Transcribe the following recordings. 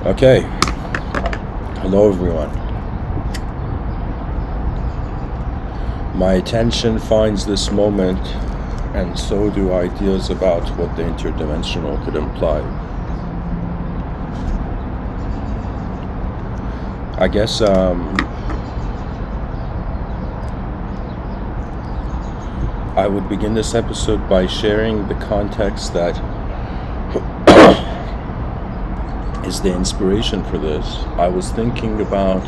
Okay, hello everyone. My attention finds this moment, and so do ideas about what the interdimensional could imply. I guess I would begin this episode by sharing the context that is the inspiration for this. I was thinking about,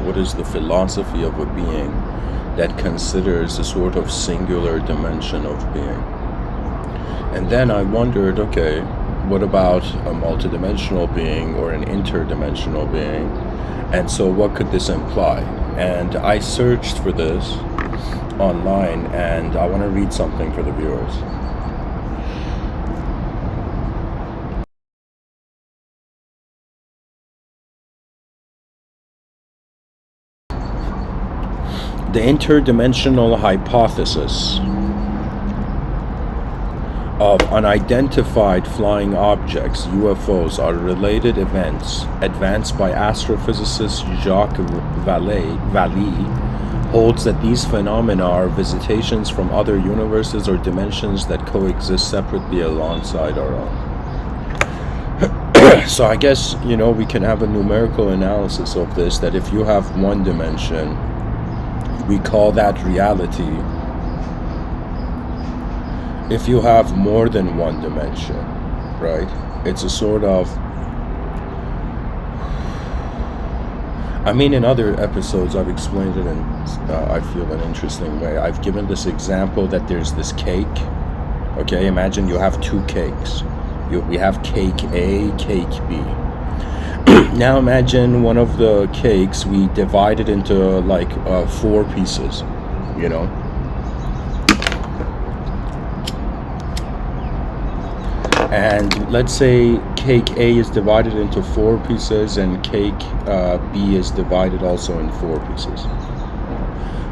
what is the philosophy of a being that considers a sort of singular dimension of being. And then I wondered, okay, what about a multidimensional being or an interdimensional being? And so what could this imply? And I searched for this online, and I want to read something for the viewers. The interdimensional hypothesis of unidentified flying objects, UFOs, are related events advanced by astrophysicist Jacques Vallée, holds that these phenomena are visitations from other universes or dimensions that coexist separately alongside our own. So I guess, we can have a numerical analysis of this, that if you have one dimension, we call that reality. If you have more than one dimension, right, it's a sort of, in other episodes I've explained it in, I feel, an interesting way. I've given this example that there's this cake. Okay, imagine you have two cakes. We have cake A, cake B. Now imagine one of the cakes, we divide it into like 4 pieces, And let's say cake A is divided into 4 pieces and cake B is divided also in 4 pieces.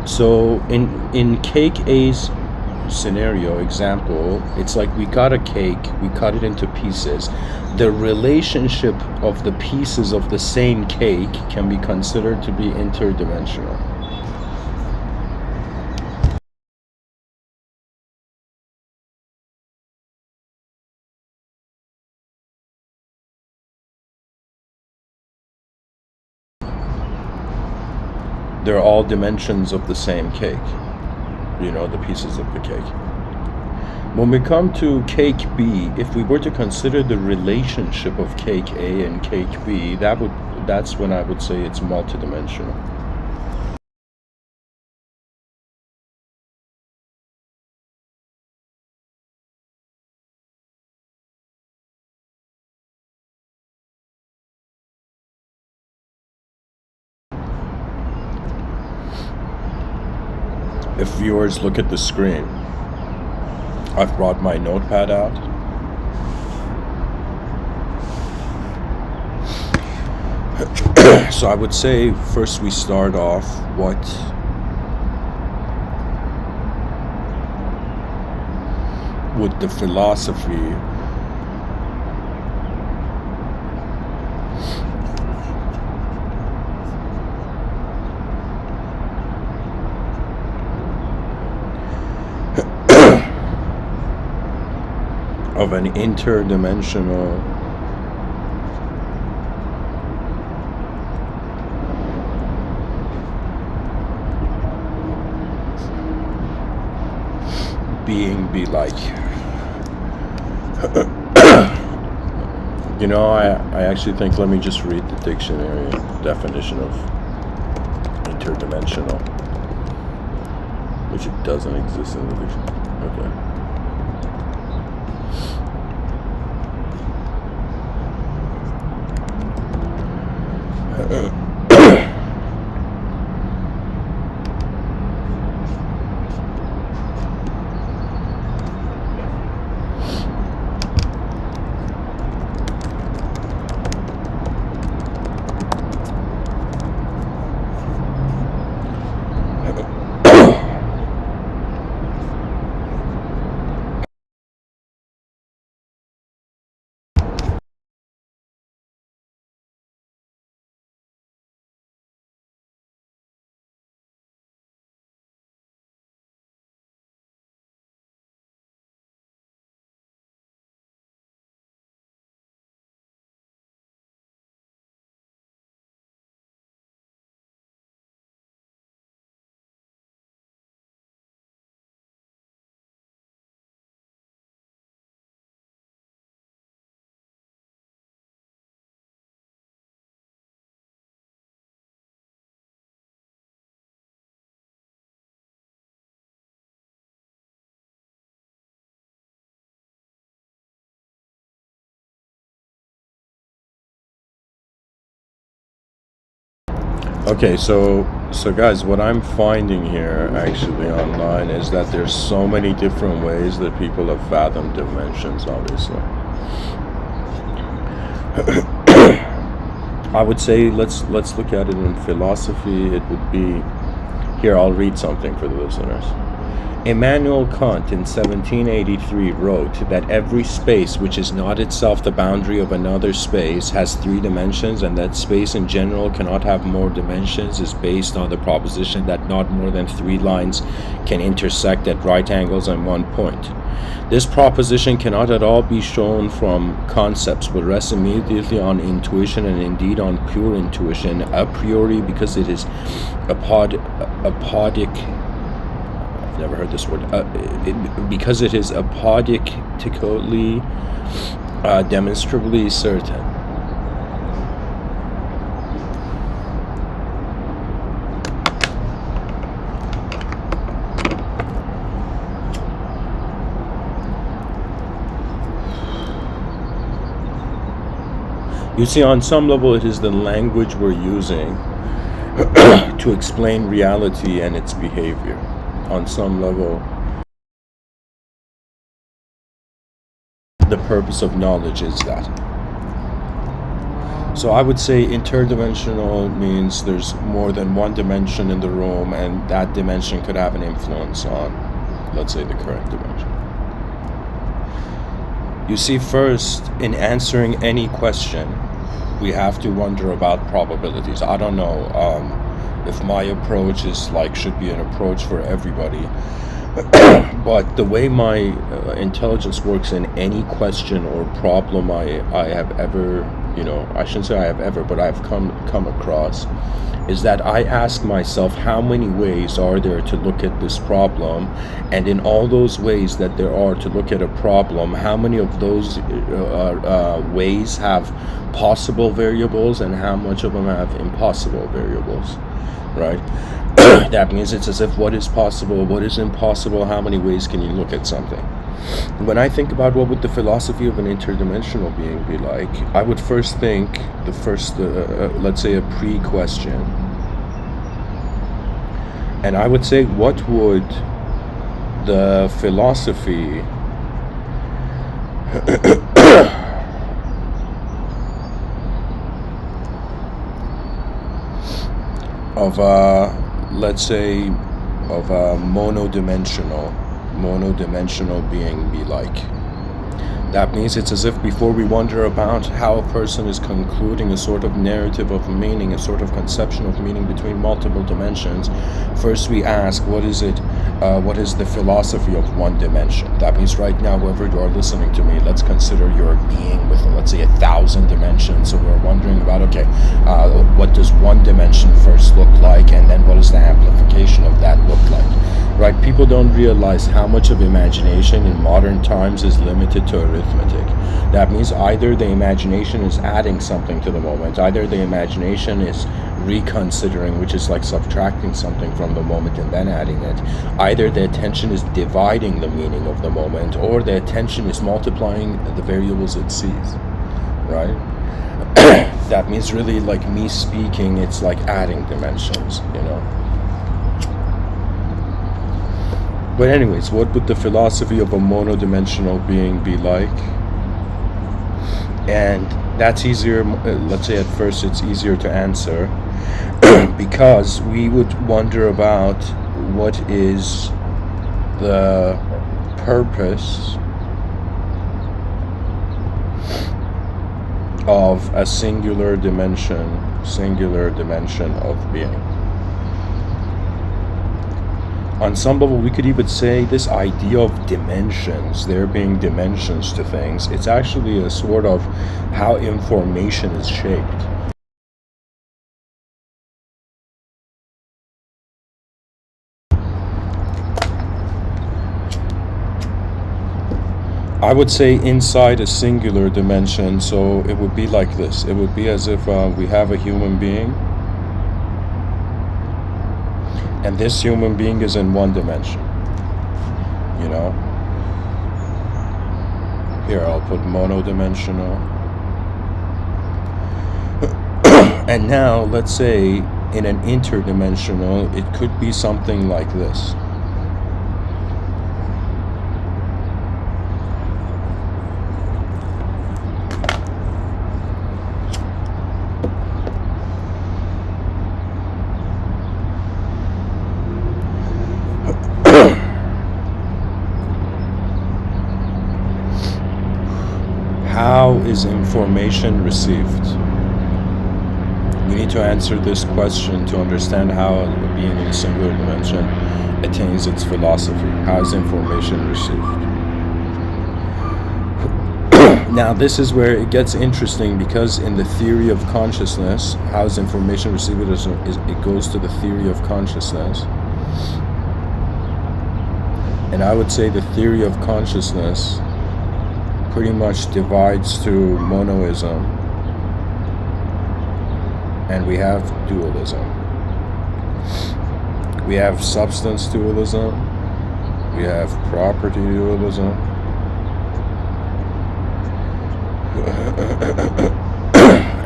So in cake A's scenario example, it's like we got a cake, we cut it into pieces. The relationship of the pieces of the same cake can be considered to be interdimensional. They're all dimensions of the same cake, the pieces of the cake. When we come to cake B, if we were to consider the relationship of cake A and cake B, that's when I would say it's multidimensional. If viewers look at the screen, I've brought my notepad out. So I would say first we start off what would the philosophy of an interdimensional being be like. I actually think, let me just read the dictionary definition of interdimensional, which it doesn't exist in the dictionary. Okay. Okay, so guys, what I'm finding here actually online is that there's so many different ways that people have fathomed dimensions, obviously. I would say let's look at it in philosophy. It would be here, I'll read something for the listeners. Immanuel Kant in 1783 wrote that every space which is not itself the boundary of another space has 3 dimensions, and that space in general cannot have more dimensions is based on the proposition that not more than 3 lines can intersect at right angles on one point. This proposition cannot at all be shown from concepts, but rests immediately on intuition, and indeed on pure intuition, a priori, because it is apodic. I've never heard this word. Because it is apodictically, demonstrably certain. You see, on some level, it is the language we're using to explain reality and its behavior. On some level, the purpose of knowledge is that. So I would say interdimensional means there's more than one dimension in the room, and that dimension could have an influence on, let's say, the current dimension. You see, first, in answering any question, we have to wonder about probabilities. I don't know if my approach is should be an approach for everybody, but the way my intelligence works in any question or problem I have ever, I shouldn't say I have ever, but I've come across, is that I ask myself, how many ways are there to look at this problem? And in all those ways that there are to look at a problem, how many of those ways have possible variables, and how much of them have impossible variables, right? That means it's as if what is possible, what is impossible, how many ways can you look at something? When I think about what would the philosophy of an interdimensional being be like, I would first think let's say a pre-question. And I would say, what would the philosophy of let's say of a monodimensional being be like? That means it's as if before we wonder about how a person is concluding a sort of narrative of meaning, a sort of conception of meaning between multiple dimensions, first we ask, what is the philosophy of one dimension? That means right now, whoever you are listening to me, let's consider you're a being with, let's say, 1,000 dimensions. So we're wondering about, okay, what does one dimension first look like, and then what does the amplification of that look like? Right? People don't realize how much of imagination in modern times is limited to arithmetic. That means either the imagination is adding something to the moment, either the imagination is reconsidering, which is like subtracting something from the moment and then adding it, either the attention is dividing the meaning of the moment, or the attention is multiplying the variables it sees, right? That means really, like me speaking, it's like adding dimensions, But anyways, what would the philosophy of a monodimensional being be like? And that's easier, let's say at first it's easier to answer, because we would wonder about what is the purpose of a singular dimension of being. On some level, we could even say this idea of dimensions, there being dimensions to things, it's actually a sort of how information is shaped. I would say inside a singular dimension, so it would be like this. It would be as if we have a human being, and this human being is in one dimension, Here, I'll put monodimensional. And now, let's say in an interdimensional, it could be something like this. How is information received? We need to answer this question to understand how a being in a singular dimension attains its philosophy. How is information received? Now, this is where it gets interesting, because in the theory of consciousness, how is information received? It goes to the theory of consciousness. And I would say the theory of consciousness pretty much divides to monoism, and we have dualism. We have substance dualism, we have property dualism,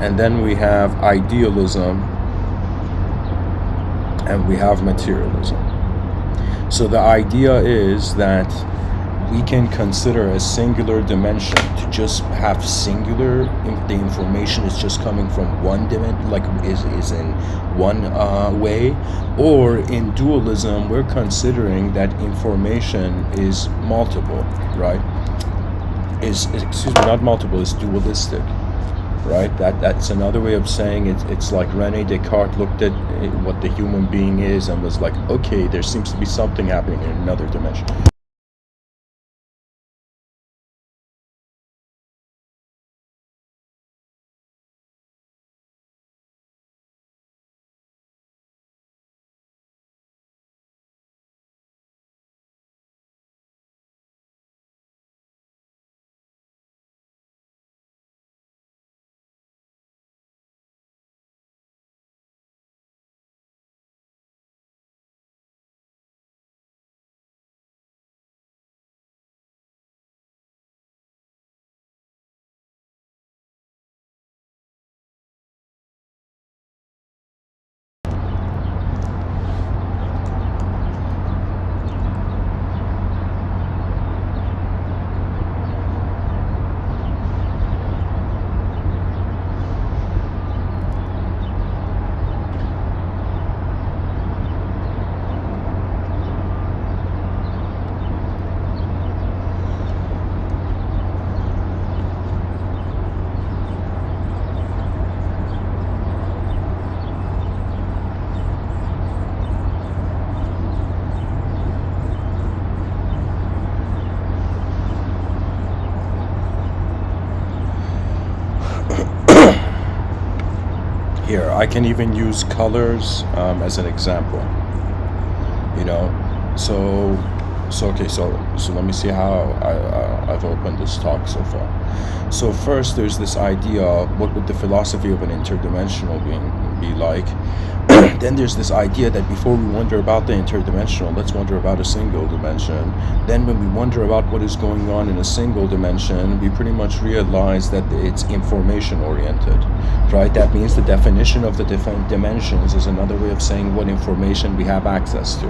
and then we have idealism, and we have materialism. So the idea is that we can consider a singular dimension to just have singular, the information is just coming from one dimension, like is in one way, or in dualism we're considering that information is multiple, right? Excuse me, not multiple, is dualistic, right? That's another way of saying it. It's like Rene Descartes looked at what the human being is and was like, okay, there seems to be something happening in another dimension. Here, I can even use colors as an example. You know, so let me see how I've opened this talk so far. So first, there's this idea: what would the philosophy of an interdimensional being be like? Then there's this idea that before we wonder about the interdimensional, let's wonder about a single dimension. Then when we wonder about what is going on in a single dimension, we pretty much realize that it's information oriented, right? That means the definition of the different dimensions is another way of saying what information we have access to.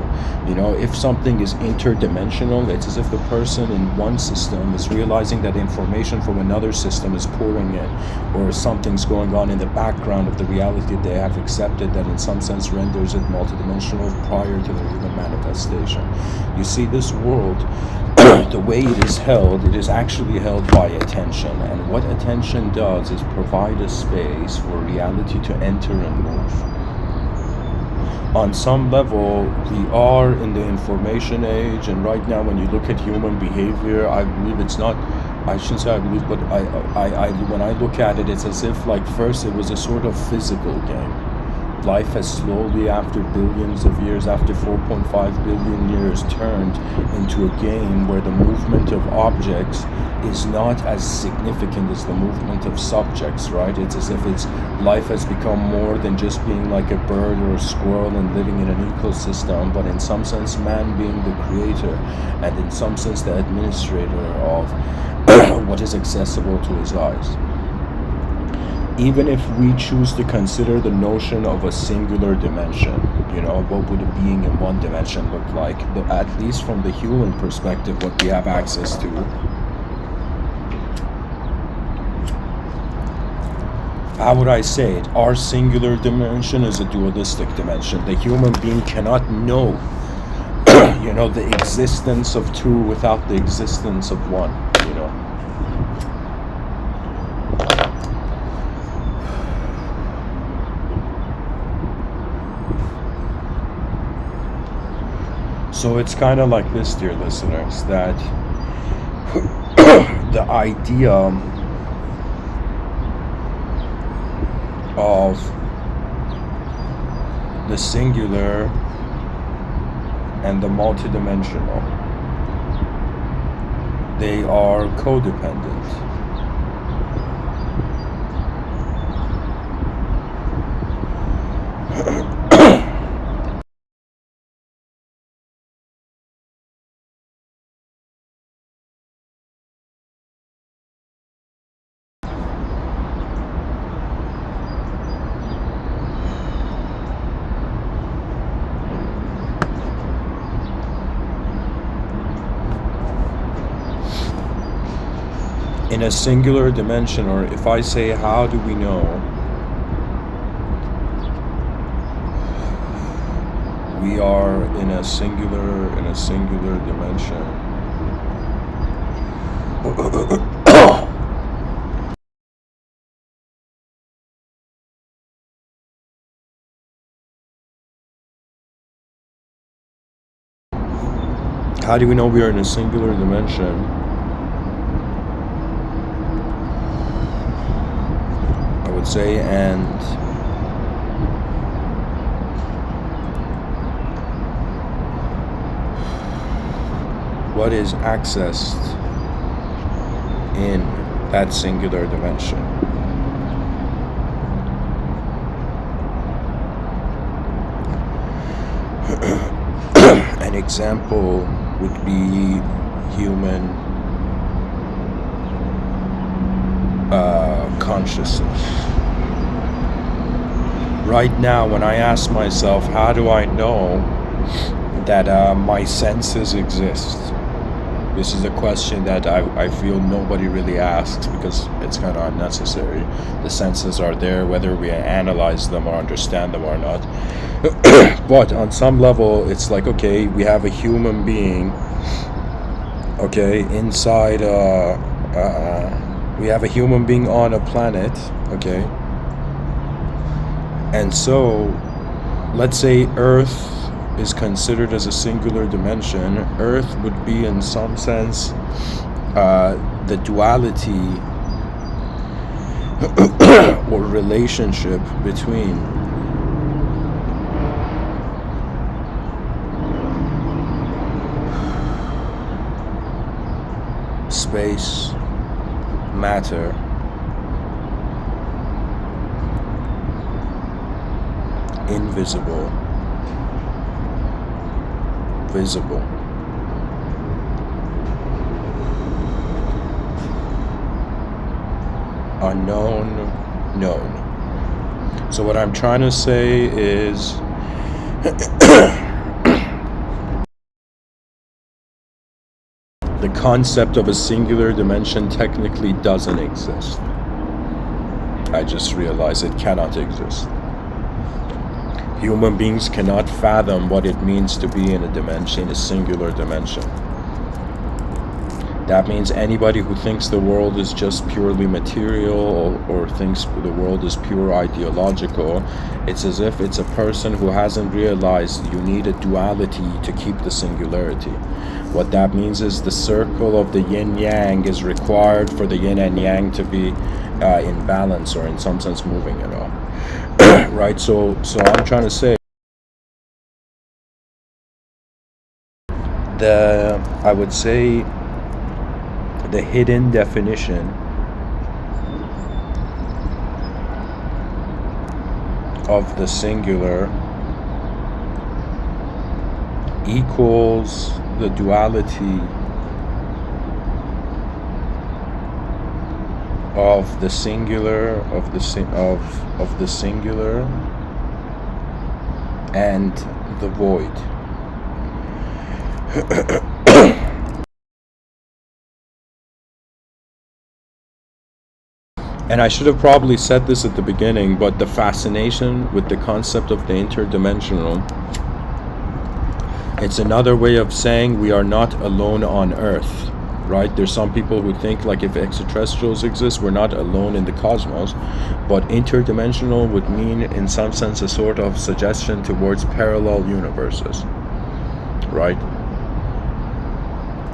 You know, if something is interdimensional, it's as if the person in one system is realizing that information from another system is pouring in, or something's going on in the background of the reality they have accepted that in some sense renders it multidimensional prior to their even manifestation. You see, this world, the way it is actually held by attention, and what attention does is provide a space for reality to enter and move. On some level, we are in the information age, and right now when you look at human behavior, I believe it's not, I shouldn't say I believe, but I when I look at it, it's as if like first it was a sort of physical game. Life has slowly, after billions of years, after 4.5 billion years, turned into a game where the movement of objects is not as significant as the movement of subjects, right? It's as if life has become more than just being like a bird or a squirrel and living in an ecosystem, but in some sense man being the creator, and in some sense the administrator of what is accessible to his eyes. even if we choose to consider the notion of a singular dimension, what would a being in one dimension look like? At least from the human perspective, what we have access to. How would I say it? Our singular dimension is a dualistic dimension. The human being cannot know, the existence of two without the existence of one, So it's kind of like this, dear listeners, that the idea of the singular and the multidimensional, they are codependent. In a singular dimension, or if I say, how do we know? We are in a singular dimension. How do we know we are in a singular dimension? I would say, and what is accessed in that singular dimension. An example would be human consciousness. Right now, when I ask myself, how do I know that my senses exist? This is a question that I feel nobody really asks because it's kind of unnecessary. The senses are there, whether we analyze them or understand them or not. But on some level, it's like, okay, we have a human being, okay, inside, we have a human being on a planet, okay? And so, let's say Earth is considered as a singular dimension. Earth would be, in some sense, the duality or relationship between space, matter, invisible, visible. Unknown, known. So what I'm trying to say is the concept of a singular dimension technically doesn't exist. I just realized it cannot exist. Human beings cannot fathom what it means to be in a dimension, a singular dimension. That means anybody who thinks the world is just purely material or thinks the world is pure ideological, it's as if it's a person who hasn't realized you need a duality to keep the singularity. What that means is the circle of the yin-yang is required for the yin and yang to be in balance, or in some sense moving at all. Right? So I'm trying to say I would say the hidden definition of the singular equals the duality of the singular, of the singular and the void. And I should have probably said this at the beginning, but the fascination with the concept of the interdimensional, it's another way of saying we are not alone on Earth, right? There's some people who think like if extraterrestrials exist, we're not alone in the cosmos, but interdimensional would mean in some sense a sort of suggestion towards parallel universes, right?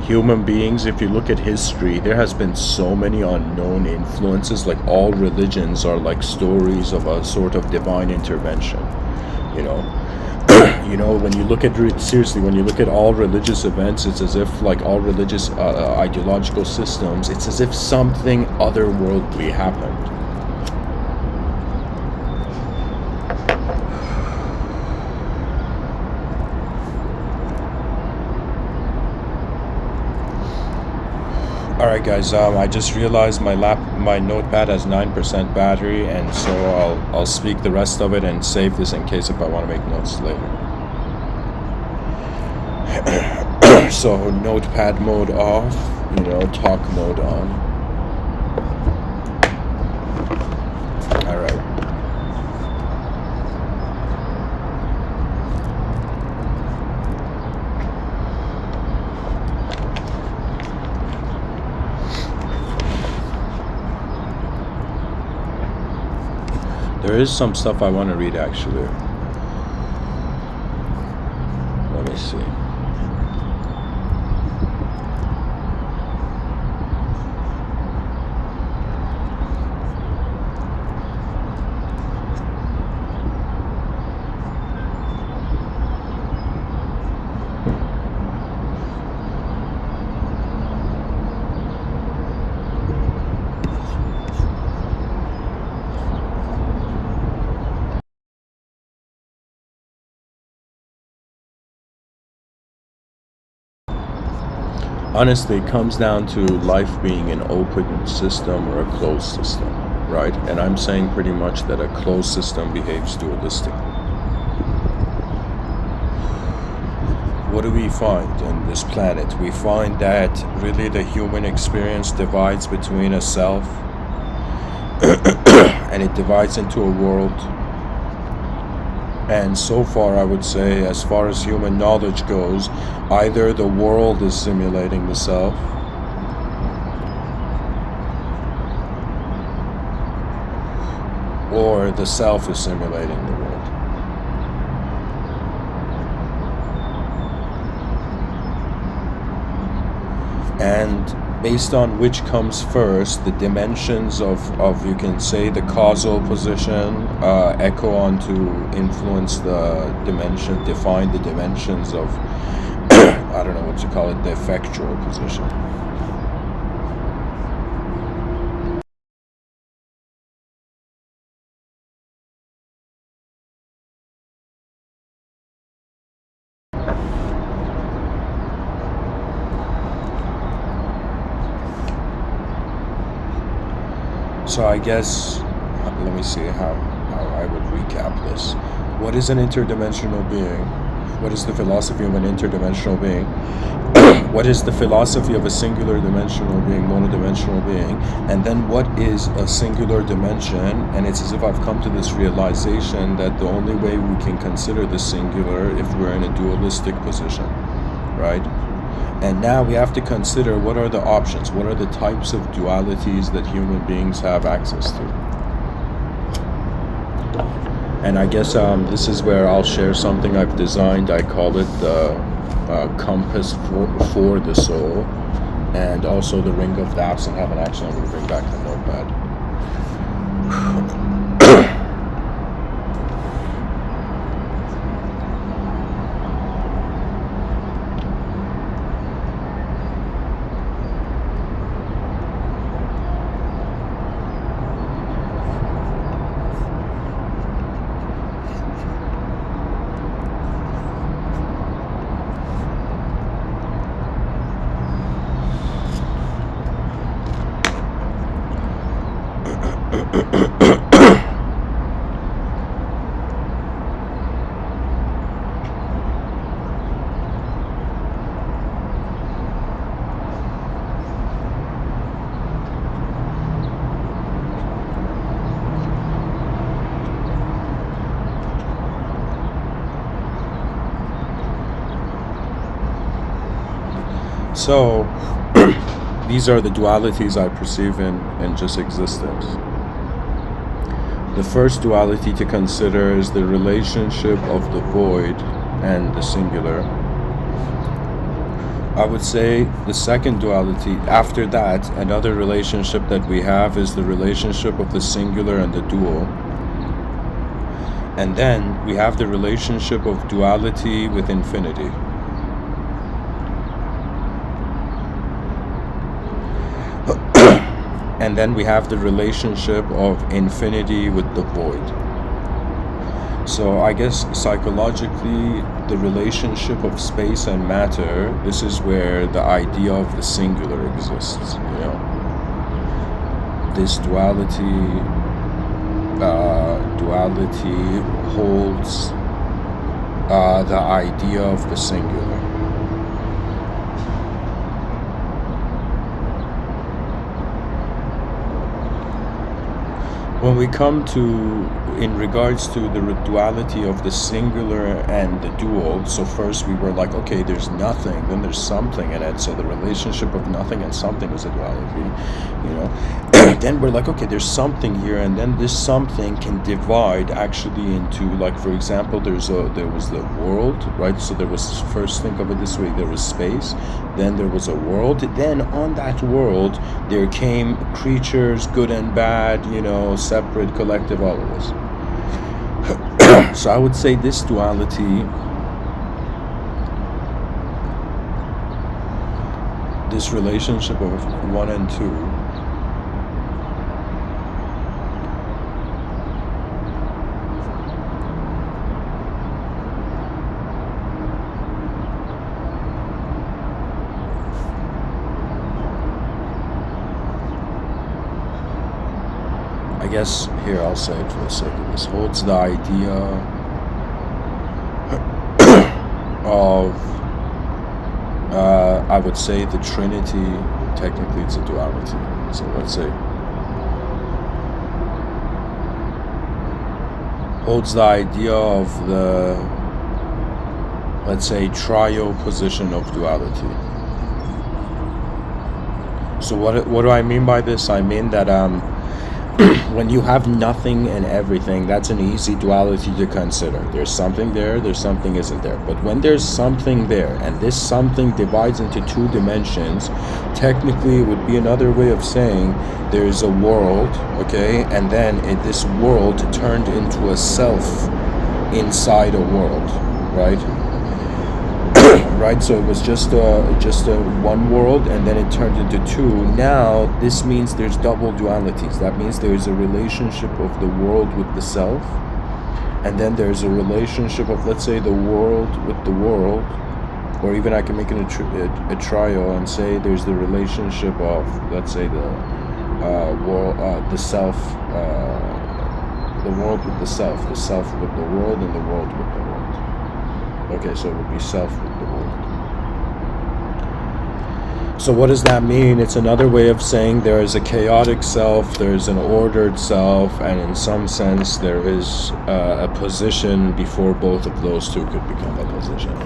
Human beings, if you look at history, there has been so many unknown influences. Like all religions are like stories of a sort of divine intervention, you know. You know, when you look at seriously, when you look at all religious events, it's as if like all religious ideological systems, it's as if something otherworldly happened. Alright guys, I just realized my notepad has 9% battery, and so I'll speak the rest of it and save this in case if I want to make notes later. So notepad mode off, you know, talk mode on. Alright. There is some stuff I want to read actually. Let me see. Honestly, it comes down to life being an open system or a closed system, right? And I'm saying pretty much that a closed system behaves dualistically. What do we find in this planet? We find that really the human experience divides between a self and it divides into a world. And so far, I would say, as far as human knowledge goes, either the world is simulating the self, or the self is simulating the world. And based on which comes first, the dimensions of you can say the causal position echo on to influence the dimension, define the dimensions of I don't know what to call it, the effectual position. So I guess, let me see how I would recap this. What is an interdimensional being? What is the philosophy of an interdimensional being? What is the philosophy of a singular dimensional being, monodimensional being? And then what is a singular dimension? And it's as if I've come to this realization that the only way we can consider the singular if we're in a dualistic position, right? And now we have to consider what are the options, what are the types of dualities that human beings have access to. And I guess this is where I'll share something I've designed. I call it the compass for the soul, and also the ring of doubts. And have an action. I'm going to bring back the notepad. So, these are the dualities I perceive in just existence. The first duality to consider is the relationship of the void and the singular. I would say the second duality, after that, another relationship that we have is the relationship of the singular and the dual. And then we have the relationship of duality with infinity. And then we have the relationship of infinity with the void. So I guess psychologically, the relationship of space and matter, this is where the idea of the singular exists, you know. This duality holds the idea of the singular. When we come to, in regards to the duality of the singular and the dual, so first we were like, okay, there's nothing, then there's something in it, so the relationship of nothing and something is a duality, you know. Then we're like, okay, there's something here, and then this something can divide actually into, like, for example, there was the world, right? So there was, first think of it this way, there was space, then there was a world, then on that world there came creatures, good and bad, you know, separate, collective, all of this. So I would say this duality, this relationship of 1 and 2, I guess here I'll say it for the sake of this, holds the idea of, I would say the Trinity, technically it's a duality, so let's say, holds the idea of the, let's say, trio position of duality. So what do I mean by this? I mean that when you have nothing and everything, that's an easy duality to consider. There's something there, there's something isn't there. But when there's something there, and this something divides into 2 dimensions, technically it would be another way of saying there's a world, okay, and then this world turned into a self inside a world, right? Right, so it was just a one world, and then it turned into 2. Now this means there's double dualities. That means there's a relationship of the world with the self, and then there's a relationship of, let's say, the world with the world, or even I can make it a trio and say there's the relationship of, let's say, the world, the self, the world with the self with the world, and the world with the world. Okay, so it would be self with the world. So what does that mean? It's another way of saying there is a chaotic self, there's an ordered self, and in some sense there is a position before both of those two could become a position.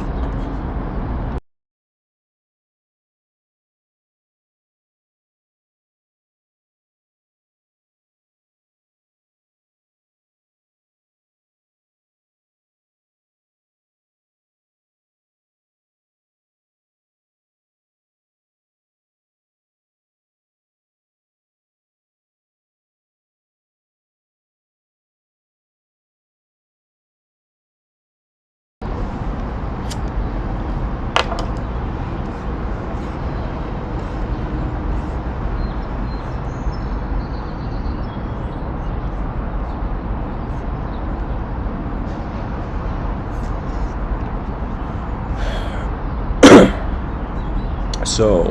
So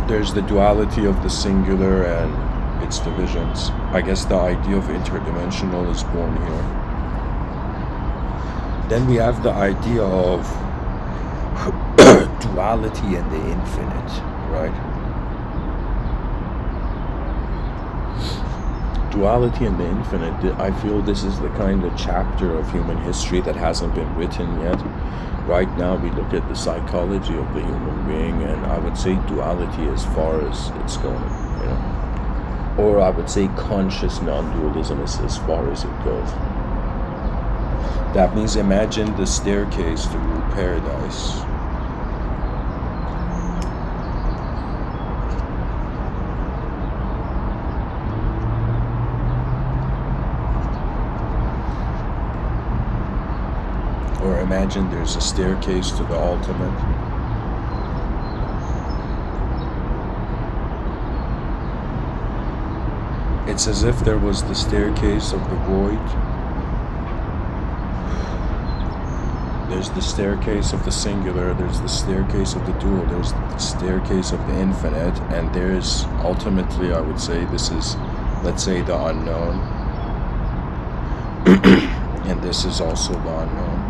there's the duality of the singular and its divisions. I guess the idea of interdimensional is born here. Then we have the idea of duality and the infinite, right? Duality and the infinite, I feel this is the kind of chapter of human history that hasn't been written yet. Right now we look at the psychology of the human being, and I would say duality as far as it's going, you know. Or I would say conscious non-dualism is as far as it goes. That means imagine the staircase to paradise. Or imagine there's a staircase to the ultimate. It's as if there was the staircase of the void. There's the staircase of the singular, there's the staircase of the dual, there's the staircase of the infinite, and there's ultimately, I would say, this is, let's say, the unknown. And this is also the unknown.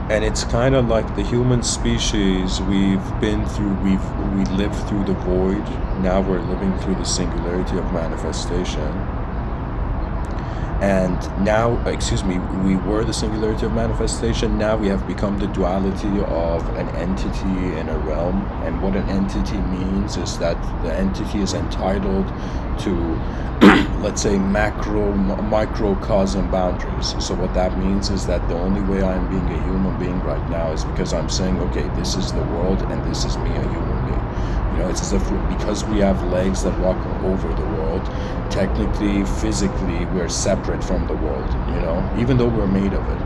And it's kind of like the human species, we lived through the void, now we're living through the singularity of manifestation. And now, we were the singularity of manifestation, now we have become the duality of an entity in a realm. And what an entity means is that the entity is entitled to, let's say, microcosm boundaries. So what that means is that the only way I'm being a human being right now is because I'm saying, okay, this is the world and this is me, a human being. You know, it's as if because we have legs that walk over the world, technically, physically, we're separate from the world, you know, even though we're made of it.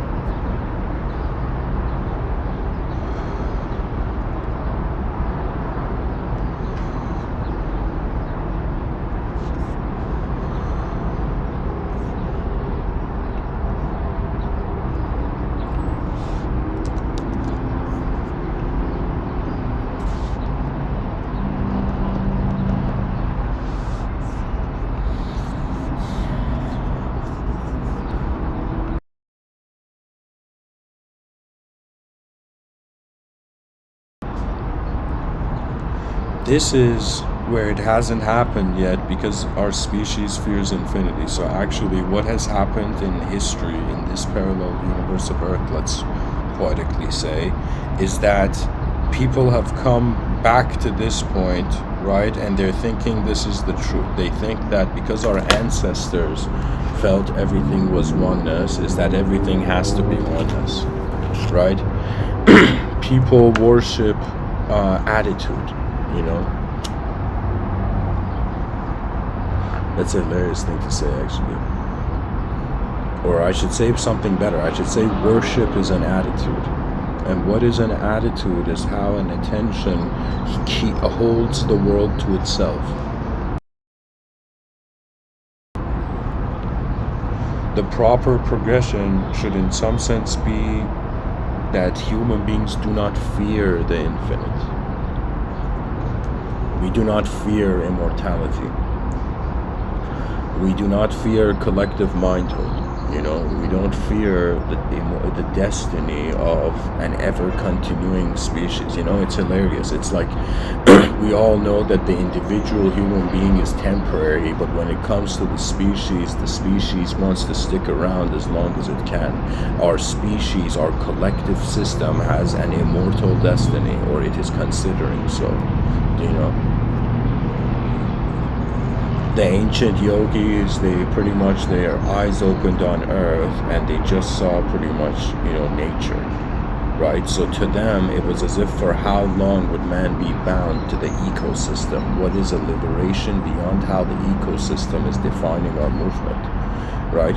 This is where it hasn't happened yet because our species fears infinity. So actually what has happened in history, in this parallel universe of Earth, let's poetically say, is that people have come back to this point, right? And they're thinking this is the truth. They think that because our ancestors felt everything was oneness, is that everything has to be oneness, right? People worship attitude. You know, that's a hilarious thing to say, actually. Or I should say something better. I should say worship is an attitude. And what is an attitude is how an attention holds the world to itself. The proper progression should in some sense be that human beings do not fear the infinite. We do not fear immortality. We do not fear collective mindhood. You know, we don't fear the destiny of an ever-continuing species. You know, it's hilarious. It's like we all know that the individual human being is temporary, but when it comes to the species wants to stick around as long as it can. Our species, our collective system has an immortal destiny, or it is considering so. You know, the ancient yogis, they pretty much, their eyes opened on earth and they just saw pretty much, you know, nature, right? So to them, it was as if for how long would man be bound to the ecosystem? What is a liberation beyond how the ecosystem is defining our movement, right?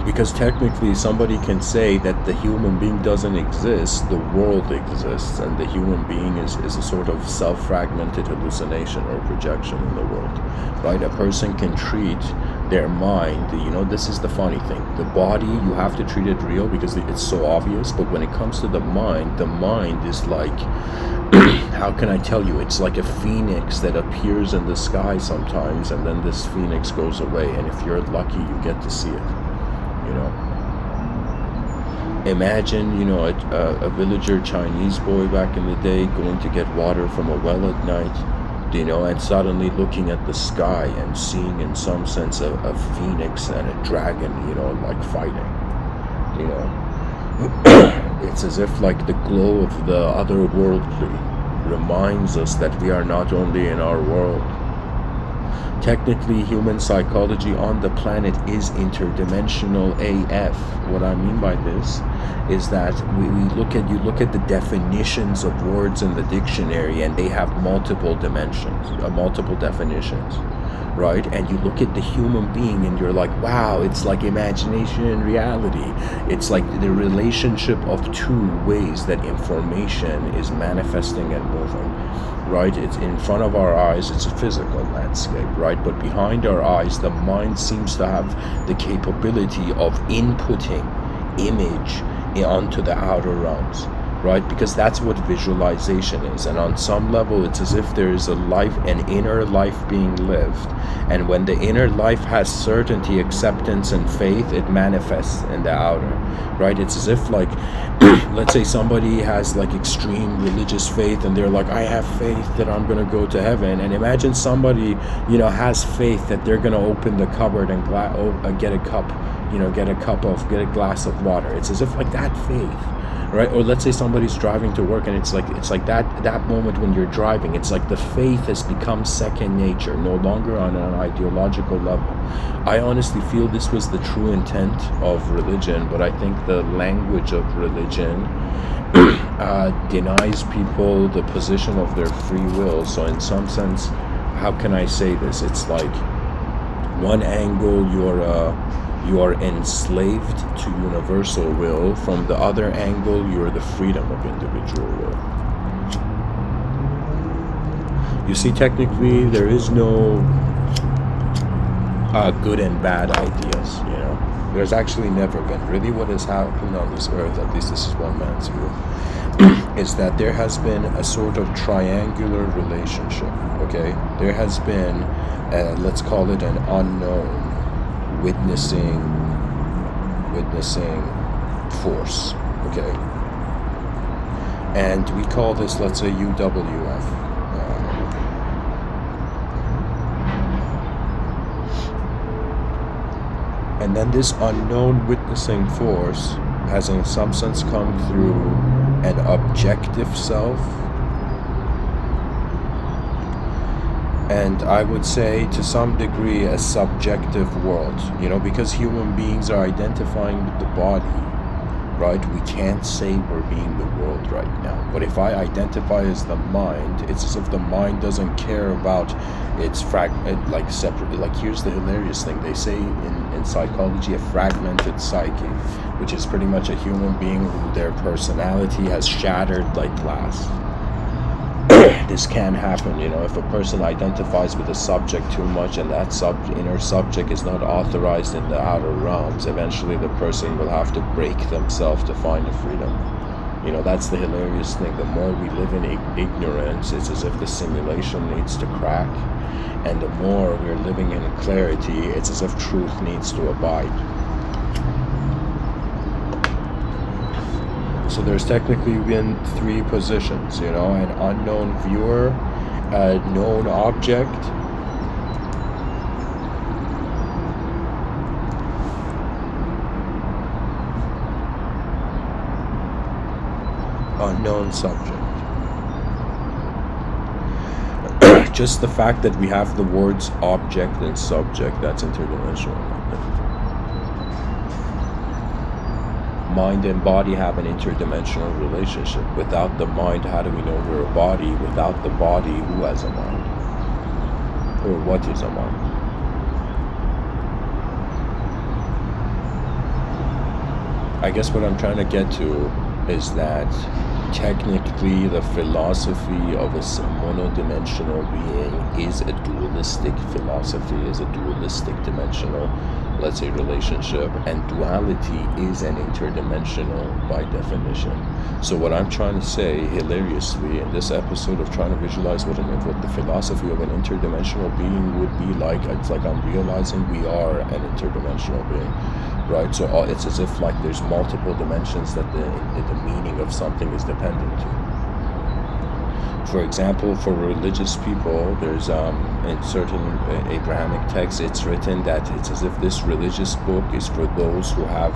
Because technically somebody can say that the human being doesn't exist, the world exists, and the human being is a sort of self-fragmented hallucination or projection in the world, right? A person can treat their mind, this is the funny thing. The body, you have to treat it real because it's so obvious, but when it comes to the mind is like, how can I tell you? It's like a phoenix that appears in the sky sometimes, and then this phoenix goes away, and if you're lucky, you get to see it, Imagine, a villager Chinese boy back in the day going to get water from a well at night, and suddenly looking at the sky and seeing in some sense a phoenix and a dragon, like fighting, It's as if like the glow of the otherworldly reminds us that we are not only in our world. Technically, human psychology on the planet is interdimensional AF. What I mean by this is that you look at the definitions of words in the dictionary, and they have multiple dimensions, multiple definitions, right? And you look at the human being and you're like, wow, it's like imagination and reality. It's like the relationship of two ways that information is manifesting and moving. Right? It's in front of our eyes, it's a physical landscape, right? But behind our eyes, the mind seems to have the capability of inputting image onto the outer realms, right? Because that's what visualization is. And on some level, it's as if there is an inner life being lived. And when the inner life has certainty, acceptance, and faith, it manifests in the outer, right? It's as if like, let's say somebody has like extreme religious faith, and they're like, I have faith that I'm going to go to heaven. And imagine somebody, has faith that they're going to open the cupboard and get a glass of water. It's as if like that faith. Right? Or let's say somebody's driving to work, and it's like that moment when you're driving, it's like the faith has become second nature, no longer on an ideological level. I honestly feel this was the true intent of religion, but I think the language of religion denies people the position of their free will. So in some sense, how can I say this? It's like one angle you are enslaved to universal will. From the other angle, you're the freedom of individual will. You see, technically, there is no good and bad ideas, There's actually never been. Really what has happened on this earth, at least this is one man's view, is that there has been a sort of triangular relationship, okay? There has been, let's call it an unknown, witnessing force, okay? And we call this, let's say, UWF. And then this unknown witnessing force has in some sense come through an objective self, and I would say to some degree a subjective world, because human beings are identifying with the body, right? We can't say we're being the world right now. But if I identify as the mind, it's as if the mind doesn't care about its separate. Like, here's the hilarious thing. They say in psychology, a fragmented psyche, which is pretty much a human being who their personality has shattered like glass. This can happen, if a person identifies with a subject too much, and that inner subject is not authorized in the outer realms, eventually the person will have to break themselves to find the freedom. That's the hilarious thing. The more we live in ignorance, it's as if the simulation needs to crack, and the more we're living in clarity, it's as if truth needs to abide. So there's technically been three positions, an unknown viewer, a known object, unknown subject. Just the fact that we have the words object and subject, that's interdimensional. Mind and body have an interdimensional relationship. Without the mind, how do we know we're a body? Without the body, who has a mind? Or what is a mind? I guess what I'm trying to get to is that technically the philosophy of a monodimensional being is a dualistic philosophy, is a dualistic dimensional, let's say, relationship, and duality is an interdimensional by definition. So what I'm trying to say hilariously in this episode of trying to visualize what the philosophy of an interdimensional being would be like, it's like I'm realizing we are an interdimensional being, right? So it's as if like there's multiple dimensions that the meaning of something is dependent to. For example, for religious people, there's in certain Abrahamic texts, it's written that it's as if this religious book is for those who have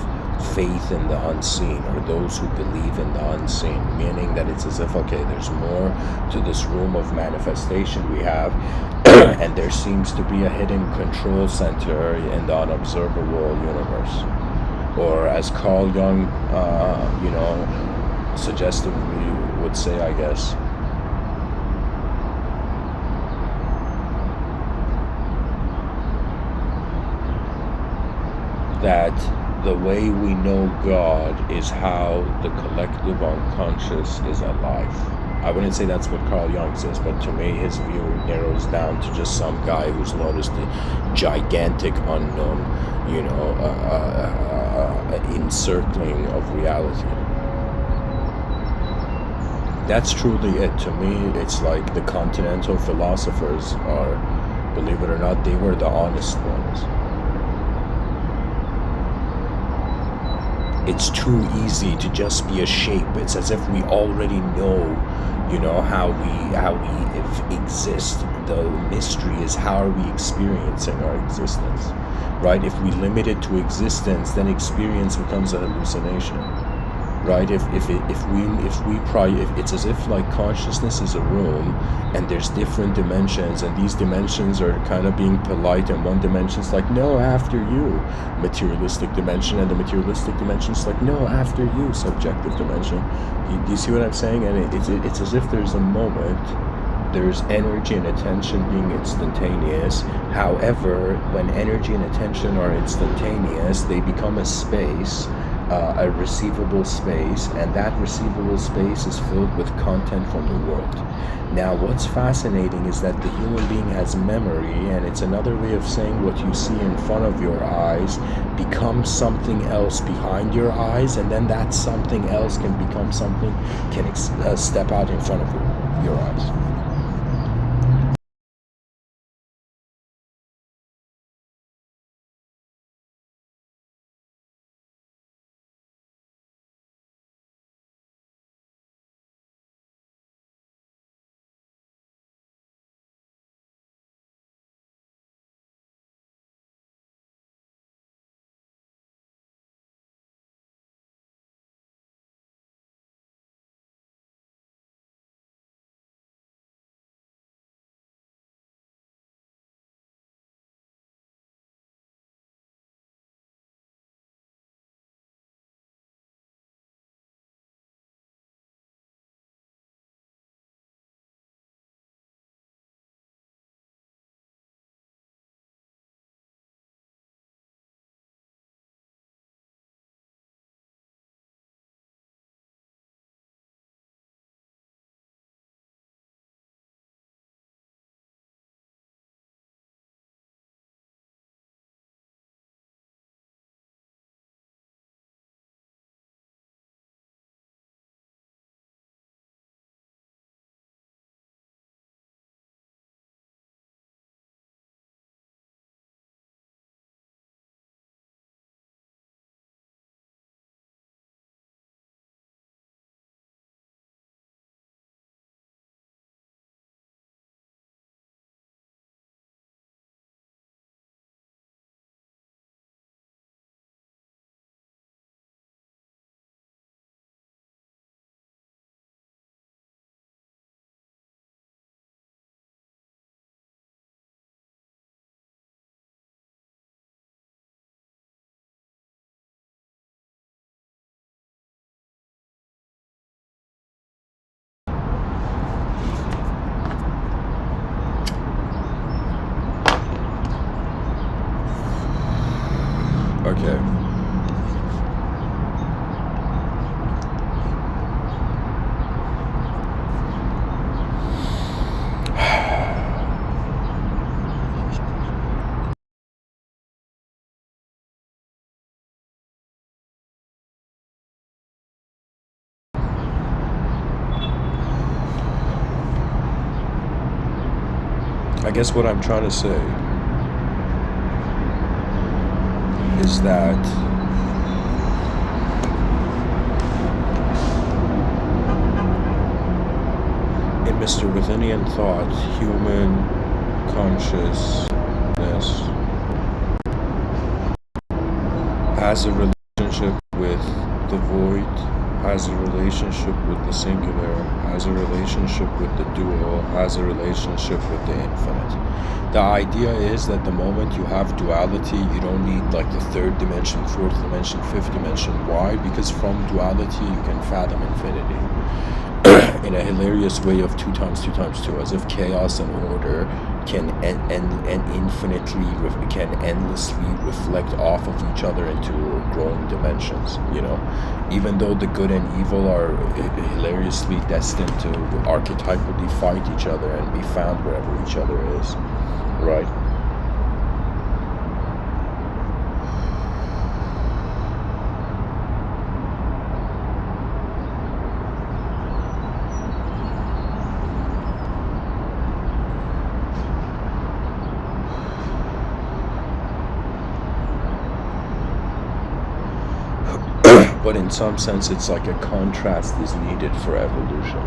faith in the unseen, or those who believe in the unseen, meaning that it's as if, okay, there's more to this room of manifestation we have, and there seems to be a hidden control center in the unobservable universe. Or as Carl Jung, suggestively would say, I guess, that the way we know God is how the collective unconscious is alive. I wouldn't say that's what Carl Jung says, but to me, his view narrows down to just some guy who's noticed the gigantic unknown, encircling of reality. That's truly it. To me, it's like the continental philosophers are, believe it or not, they were the honest ones. It's too easy to just be a shape. It's as if we already know, how we exist. The mystery is how are we experiencing our existence, right? If we limit it to existence, then experience becomes a hallucination, right? If it's as if like consciousness is a room, and there's different dimensions, and these dimensions are kind of being polite, and one dimension's like, no, after you, materialistic dimension, and the materialistic dimension's like, no, after you, subjective dimension. Do you see what I'm saying? And it's as if there's a moment, there's energy and attention being instantaneous. However, when energy and attention are instantaneous, they become a space, a receivable space, and that receivable space is filled with content from the world. Now, what's fascinating is that the human being has memory, and it's another way of saying what you see in front of your eyes becomes something else behind your eyes, and then that something else can become something, can step out in front of your eyes. I guess what I'm trying to say is that in Mr. Withinian thought, human consciousness has a relationship with the void, has a relationship with the singular, has a relationship with the dual, has a relationship with the infinite. The idea is that the moment you have duality, you don't need like the third dimension, fourth dimension, fifth dimension. Why? Because from duality you can fathom infinity in a hilarious way of 2 times 2 times 2, as if chaos and order can can endlessly reflect off of each other into growing dimensions, you know, even though the good and evil are hilariously destined to archetypally fight each other and be found wherever each other is, right? But in some sense, it's like a contrast is needed for evolution.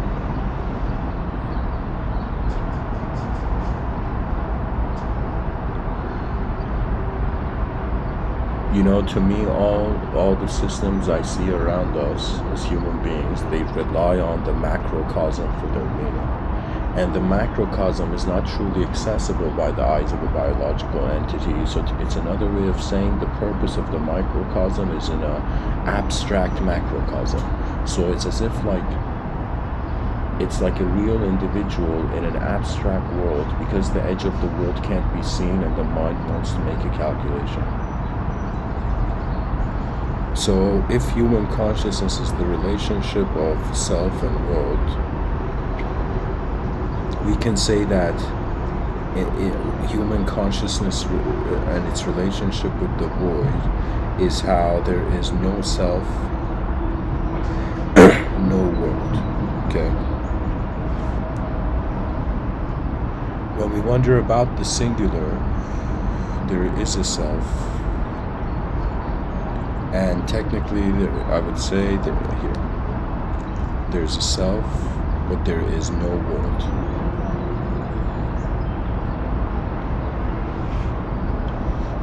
You know, to me, all the systems I see around us as human beings, they rely on the macrocosm for their meaning. And the macrocosm is not truly accessible by the eyes of a biological entity. So it's another way of saying the purpose of the microcosm is in an abstract macrocosm. So it's as if it's like a real individual in an abstract world, because the edge of the world can't be seen and the mind wants to make a calculation. So if human consciousness is the relationship of self and world, we can say that human consciousness and its relationship with the void is how there is no self, no world, okay? When we wonder about the singular, there is a self, and technically I would say that there's a self, but there is no world.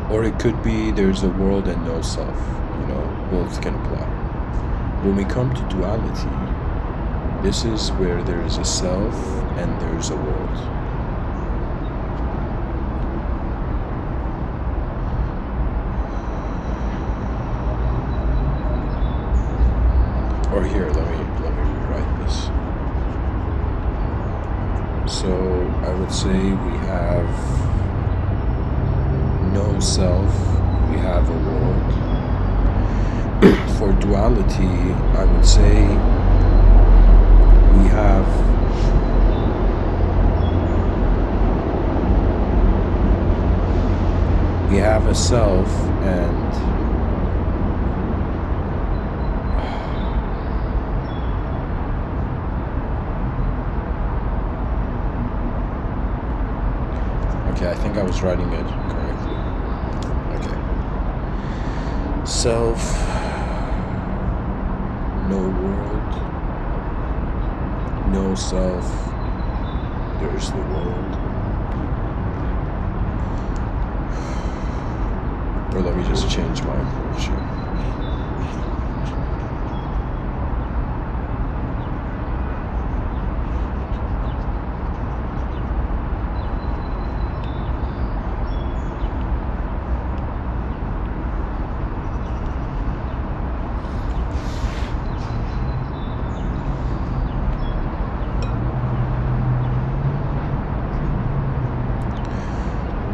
Or it could be there's a world and no self, you know, both can apply. When we come to duality, this is where there is a self and there's a world. Or here, let me rewrite this. So I would say we have no self, we have a world. For duality, I would say we have a self and okay, I think I was writing it correctly. Okay. Self, no world, no self, there's the world. Or let me just change my approach here.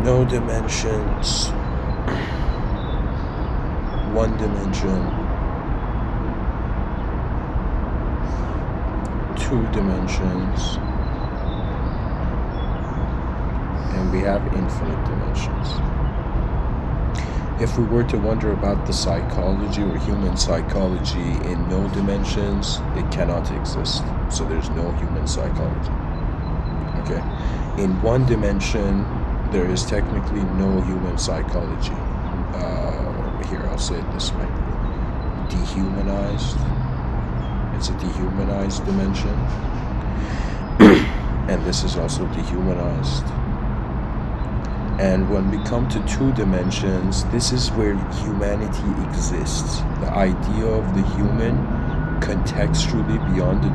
No dimensions, one dimension, 2 dimensions, and we have infinite dimensions. If we were to wonder about the psychology or human psychology in no dimensions, it cannot exist. So there's no human psychology. Okay. In one dimension, there is technically no human psychology. Here, I'll say it this way. Dehumanized. It's a dehumanized dimension. And this is also dehumanized. And when we come to two dimensions, this is where humanity exists. The idea of the human, contextually beyond the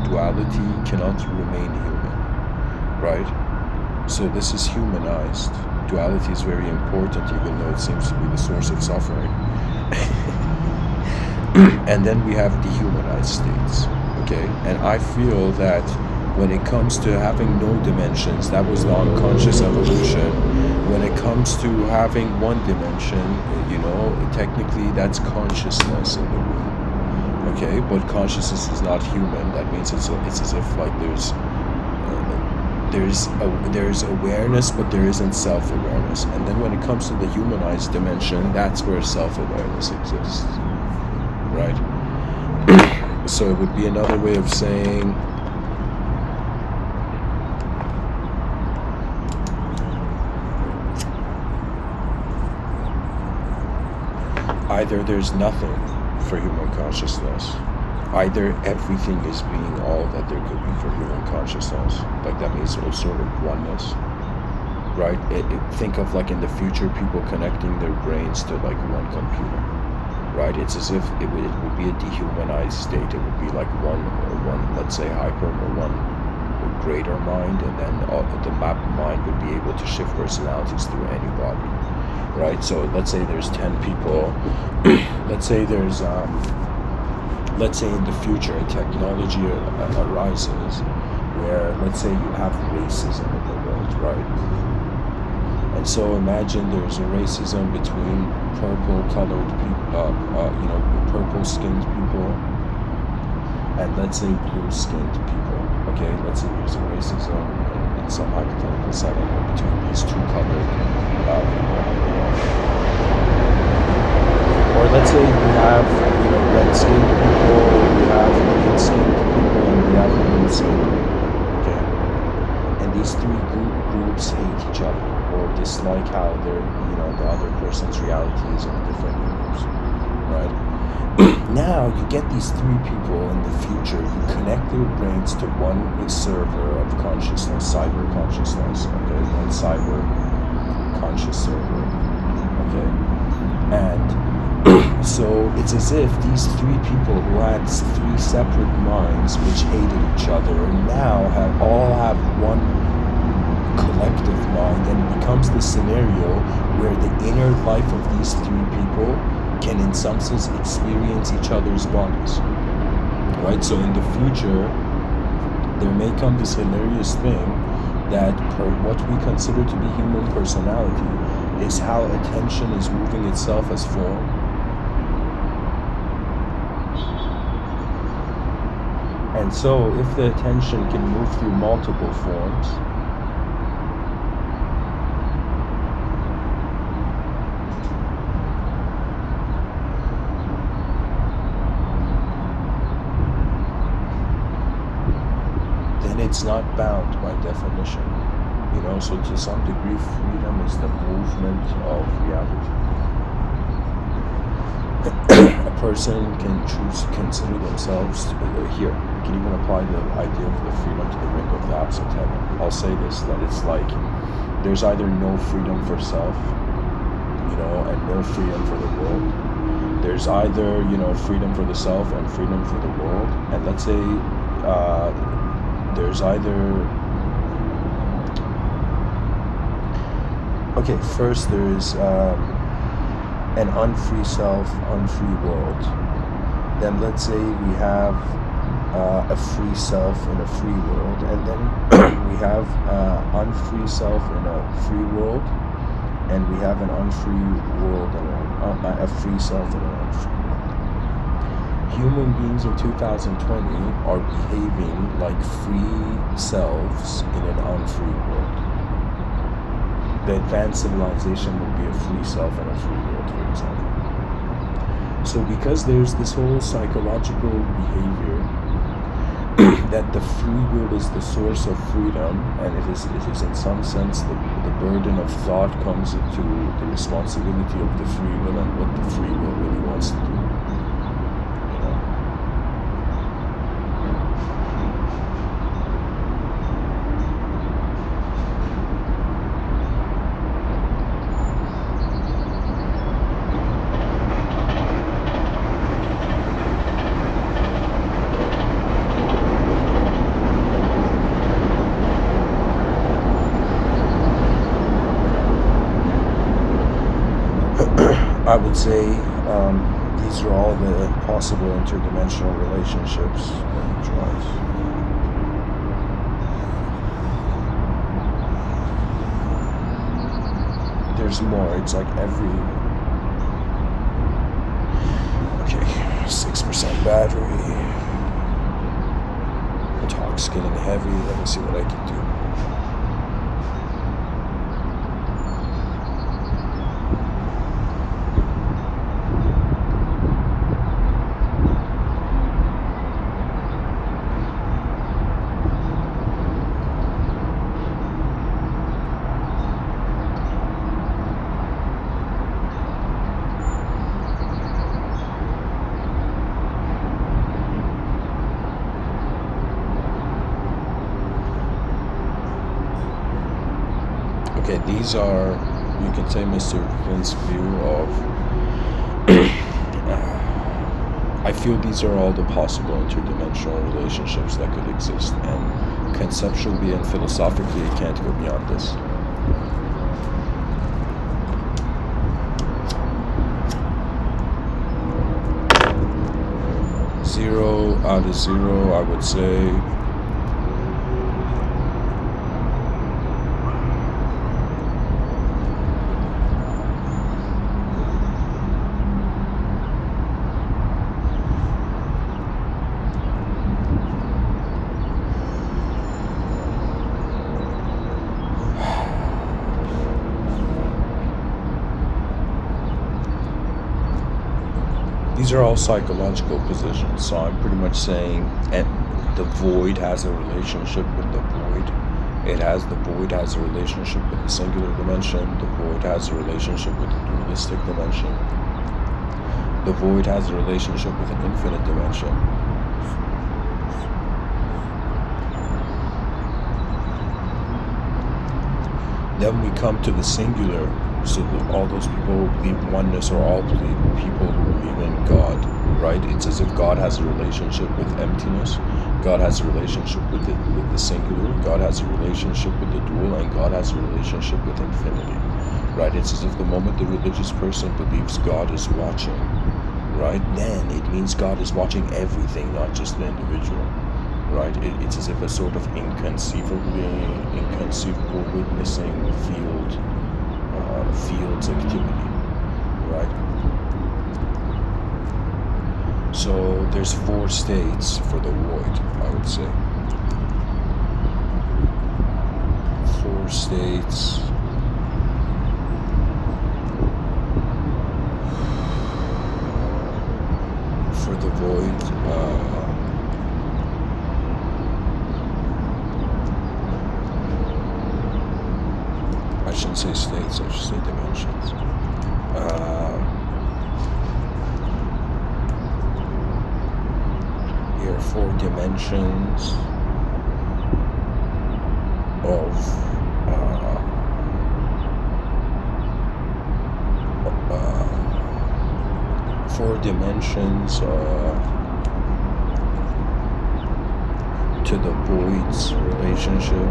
duality, cannot remain human, right? So this is humanized. Duality is very important, even though it seems to be the source of suffering. And then we have dehumanized states, okay? And I feel that when it comes to having no dimensions, that was the unconscious evolution. When it comes to having one dimension, technically that's consciousness in the room, okay? But consciousness is not human. That means it's as if like there's awareness, but there isn't self-awareness. And then when it comes to the humanized dimension, that's where self-awareness exists, right? So it would be another way of saying either there's nothing for human consciousness, either everything is being all that there could be for human consciousness. Like that means all sort of oneness, right? Think of like in the future people connecting their brains to like one computer, right? It's as if it would be a dehumanized state. It would be like one let's say hyper or one greater mind, and then the map mind would be able to shift personalities through any body, right? So let's say there's 10 people. Let's say there's let's say in the future a technology arises where, let's say, you have racism in the world, right? And so imagine there's a racism between purple-colored people, purple-skinned people, and let's say blue-skinned people. Okay, let's say there's a racism in some hypothetical setting between these two colored people. Or let's say we have, red-skinned people, we have green-skinned people, and we have blue-skinned people, okay? And these three groups hate each other, or dislike how the other person's reality is in a different universe, right? Now, you get these three people in the future, you connect their brains to one server of consciousness, cyber consciousness, okay? One cyber conscious server, okay? And so it's as if these three people who had three separate minds which hated each other now all have one collective mind, and it becomes the scenario where the inner life of these three people can in some sense experience each other's bodies, right? So in the future there may come this hilarious thing that what we consider to be human personality is how attention is moving itself as form. And so, if the attention can move through multiple forms, then it's not bound by definition. So to some degree, freedom is the movement of reality. A person can choose to consider themselves here. We can even apply the idea of the freedom to the ring of the opposite heaven. I'll say this, that it's like there's either no freedom for self, and no freedom for the world. There's either, freedom for the self and freedom for the world. And let's say there's either... Okay, first there's an unfree self, unfree world. Then let's say we have a free self in a free world, and then we have unfree self in a free world, and we have an unfree world and a free self in an unfree world. Human beings in 2020 are behaving like free selves in an unfree world. The advanced civilization would be a free self and a free world, for example. So because there's this whole psychological behavior that the free will is the source of freedom, and it is in some sense the burden of thought comes into the responsibility of the free will and what the free will really wants to do. You know? I would say these are all the possible interdimensional relationships that drive. There's more. It's like every... Okay, 6% battery. The talk's getting heavy. Let me see what I can do. Okay, these are, you can say, Mr.Within's view of, I feel these are all the possible interdimensional relationships that could exist, and conceptually and philosophically it can't go beyond this. Zero out of zero, I would say. These are all psychological positions, so I'm pretty much saying the void has a relationship with the void. The void has a relationship with the singular dimension. The void has a relationship with the dualistic dimension. The void has a relationship with an infinite dimension. Then we come to the singular. So all those people who believe oneness, or all people who believe in God, right? It's as if God has a relationship with emptiness, God has a relationship with the singular, God has a relationship with the dual, and God has a relationship with infinity, right? It's as if the moment the religious person believes God is watching, right, then it means God is watching everything, not just the individual, right? It's as if a sort of inconceivable witnessing fields activity, right? So there's 4 states for the void, I would say. 4 states. For the void. I shouldn't say states, I should say dimensions. Here are 4 dimensions of 4 dimensions to the void's relationship.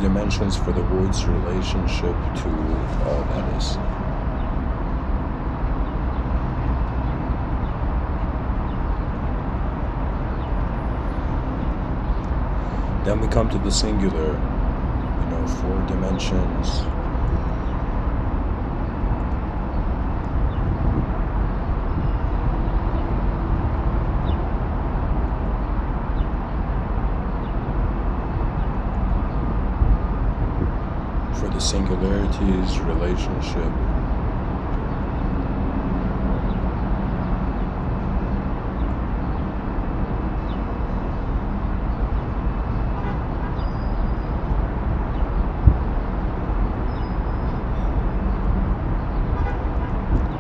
Dimensions for the void's relationship to all that is. Then we come to the singular, 4 dimensions. singularities, relationship.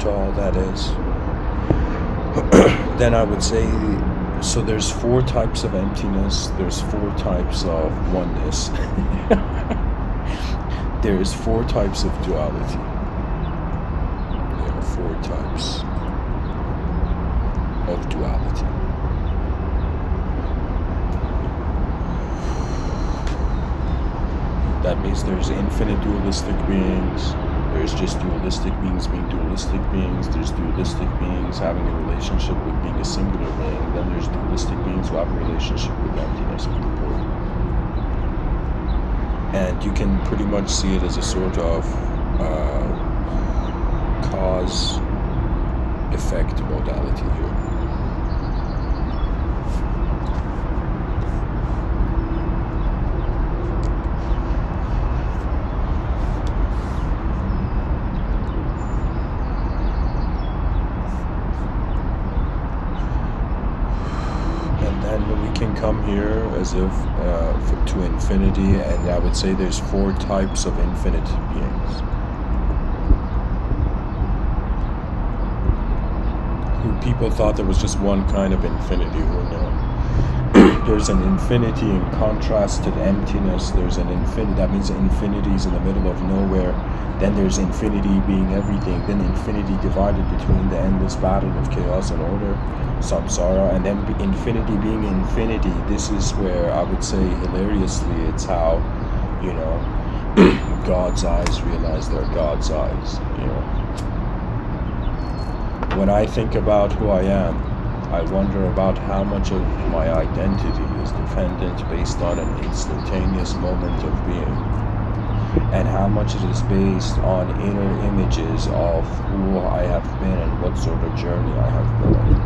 To all that is. Then I would say, so there's 4 types of emptiness, there's 4 types of oneness. There's 4 types of duality. There are 4 types of duality. That means there's infinite dualistic beings, there's just dualistic beings being dualistic beings, there's dualistic beings having a relationship with being a singular being, then there's dualistic beings who have a relationship with emptiness, with the void. And you can pretty much see it as a sort of cause-effect modality here. Come here as if to infinity, and I would say there's 4 types of infinite beings who people thought there was just one kind of infinity. Who knows? There's an infinity in contrast to the emptiness. There's an infinity, that means infinity is in the middle of nowhere. Then there's infinity being everything. Then infinity divided between the endless battle of chaos and order, samsara, and then infinity being infinity. This is where I would say hilariously it's how, you know, God's eyes realize they're God's eyes, you know. When I think about who I am, I wonder about how much of my identity is dependent based on an instantaneous moment of being, and how much it is based on inner images of who I have been and what sort of journey I have been on.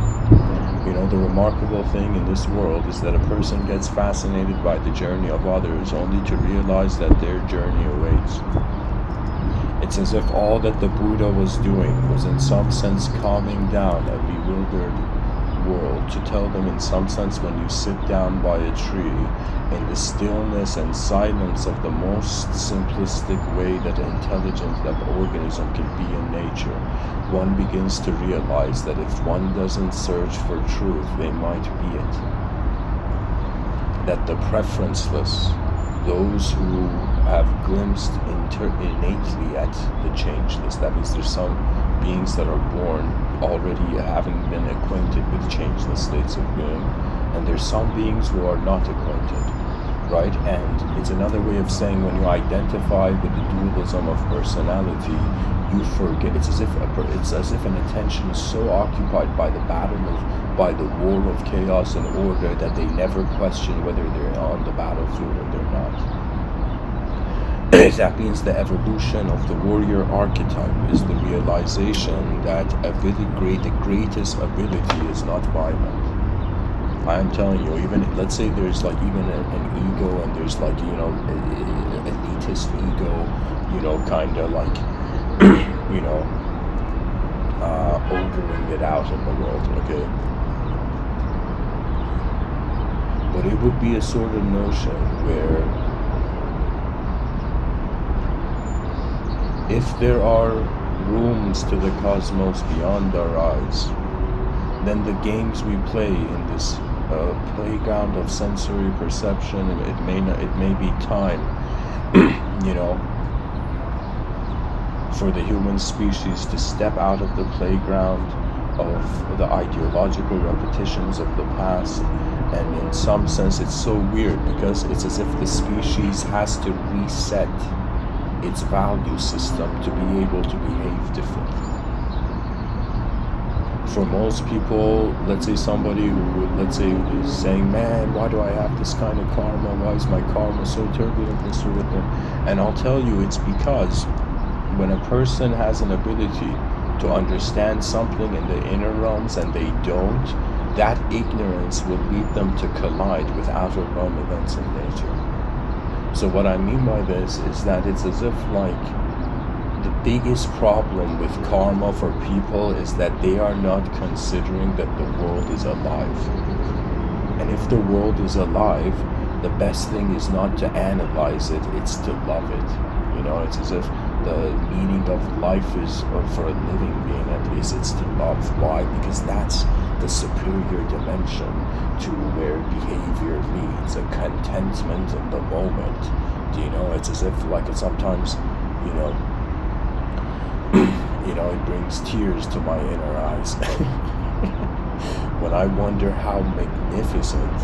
You know, the remarkable thing in this world is that a person gets fascinated by the journey of others only to realize that their journey awaits. It's as if all that the Buddha was doing was in some sense calming down a bewildered world, to tell them in some sense, when you sit down by a tree in the stillness and silence of the most simplistic way that an intelligent organism can be in nature, one begins to realize that if one doesn't search for truth, they might be it. That the preferenceless, those who have glimpsed innately at the changeless, that means there's some beings that are born already having been acquainted with changeless states of being, and there's some beings who are not acquainted, right? And it's another way of saying when you identify with the dualism of personality, you forget. It's as if an attention is so occupied by the by the war of chaos and order that they never question whether they're on the battlefield or they're not. That means the evolution of the warrior archetype is the realization that the greatest ability is not violent. I am telling you, even let's say there's like even an ego, and there's like, you know, elitist ego, you know, kind of like, you know, ogering it out in the world, okay? But it would be a sort of notion where if there are rooms to the cosmos beyond our eyes, then the games we play in this playground of sensory perception, it may be time, you know, for the human species to step out of the playground of the ideological repetitions of the past. And in some sense, it's so weird because it's as if the species has to reset its value system to be able to behave differently. For most people, let's say somebody who, let's say, is saying, man, why do I have this kind of karma? Why is my karma so turbulent, Mr. Within? And I'll tell you, it's because when a person has an ability to understand something in the inner realms and they don't, that ignorance will lead them to collide with outer realm events in nature. So what I mean by this is that it's as if like the biggest problem with karma for people is that they are not considering that the world is alive. And if the world is alive, the best thing is not to analyze it, it's to love it. You know, it's as if the meaning of life is, or for a living being at least, it's to love. Why? Because that's the superior dimension to where behavior leads, a contentment in the moment. Do you know, it's as if like it sometimes, you know, it brings tears to my inner eyes when I wonder how magnificent,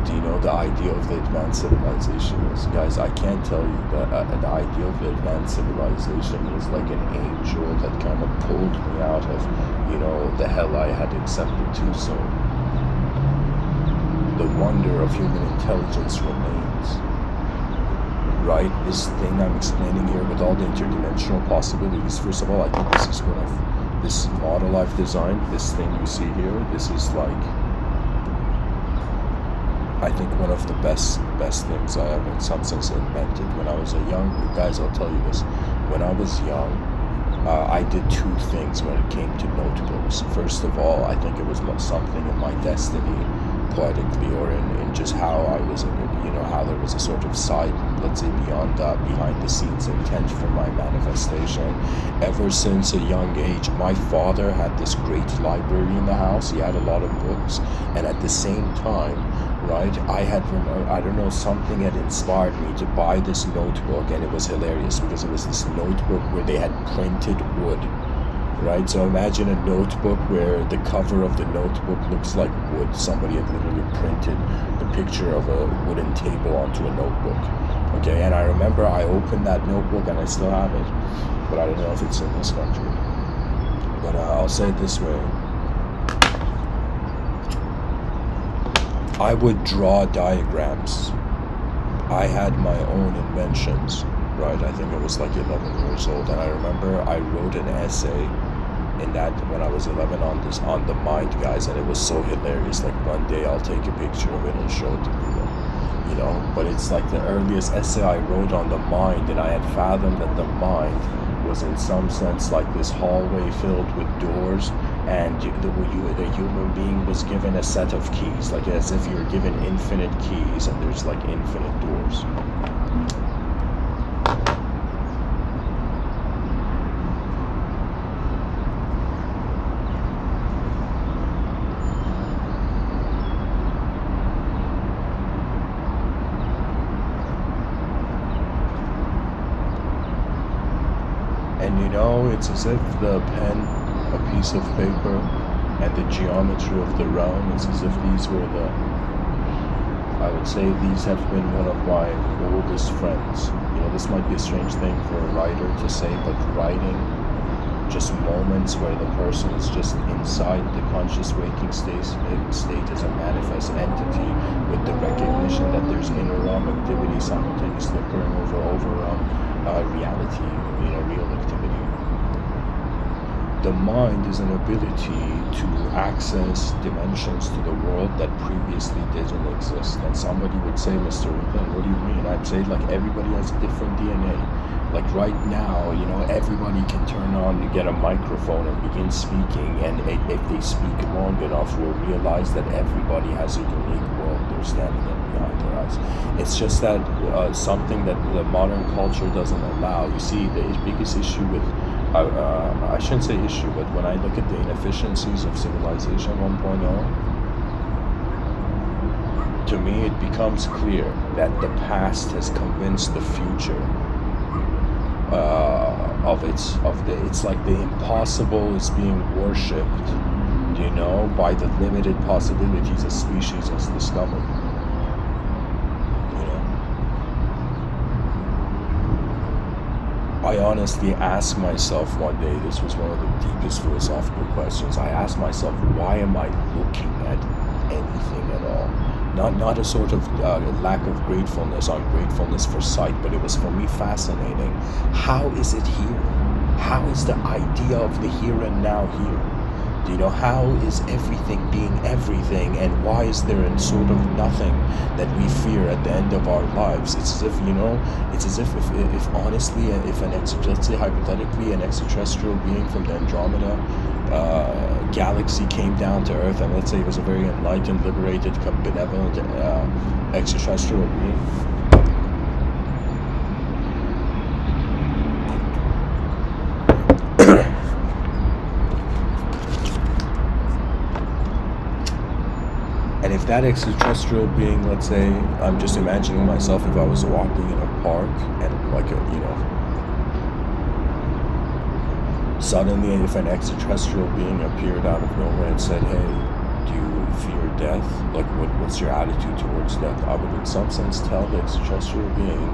do you know, the idea of the advanced civilization is. Guys, I can't tell you that the idea of the advanced civilization is like an angel that kind of pulled me out of, you know, the hell I had accepted too soon. The wonder of human intelligence remains. Right? This thing I'm explaining here with all the interdimensional possibilities, first of all, I think this is this model I've designed, this thing you see here, this is like, I think one of the best things I have in some sense invented. When I was guys, I'll tell you this, when I was young, I did two things when it came to notebooks. First of all, I think it was something in my destiny, poetically, or in just how I was, you know, how there was a sort of side, let's say behind the scenes intent for my manifestation. Ever since a young age, my father had this great library in the house. He had a lot of books, and at the same time, right, I don't know, something had inspired me to buy this notebook, and it was hilarious because it was this notebook where they had printed wood. Right, so imagine a notebook where the cover of the notebook looks like wood. Somebody had literally printed the picture of a wooden table onto a notebook. Okay, and I remember I opened that notebook and I still have it, but I don't know if it's in this country. But I'll say it this way. I would draw diagrams. I had my own inventions. Right, I think I was like 11 years old, and I remember I wrote an essay in that when I was 11 on the mind, guys, and it was so hilarious. Like one day I'll take a picture of it and show it to people, you know. But it's like the earliest essay I wrote on the mind, and I had fathomed that the mind was in some sense like this hallway filled with doors, and the human being was given a set of keys, like as if you're given infinite keys and there's like infinite doors. And you know, it's as if the pen, a piece of paper, and the geometry of the realm, it's as if these were I would say these have been one of my oldest friends. You know, this might be a strange thing for a writer to say, but writing just moments where the person is just inside the conscious waking state as a manifest entity with the recognition that there's inner realm activity simultaneously occurring over reality, you know, real activity. The mind is an ability to access dimensions to the world that previously didn't exist. And somebody would say, Mr. Within, what do you mean? I'd say, like, everybody has different DNA. Like right now, you know, everybody can turn on, get a microphone and begin speaking, and if they speak long enough, we'll realize that everybody has a unique world they're standing in behind their eyes. It's just that something that the modern culture doesn't allow. You see, the biggest issue with I shouldn't say issue, but when I look at the inefficiencies of Civilization 1.0, to me it becomes clear that the past has convinced the future it's like the impossible is being worshipped, you know, by the limited possibilities a species has discovered. I honestly asked myself one day, this was one of the deepest philosophical questions, I asked myself, why am I looking at anything at all? Not a sort of lack of gratefulness, ungratefulness for sight, but it was for me fascinating. How is it here? How is the idea of the here and now here? Do you know how is everything being everything, and why is there a sort of nothing that we fear at the end of our lives? It's as if, it's as if honestly, if let's say hypothetically, an extraterrestrial being from the Andromeda galaxy came down to Earth, and let's say it was a very enlightened, liberated, benevolent extraterrestrial being. And if that extraterrestrial being, let's say, I'm just imagining myself if I was walking in a park and suddenly if an extraterrestrial being appeared out of nowhere and said, hey, do you fear death? Like, what's your attitude towards death? I would in some sense tell the extraterrestrial being,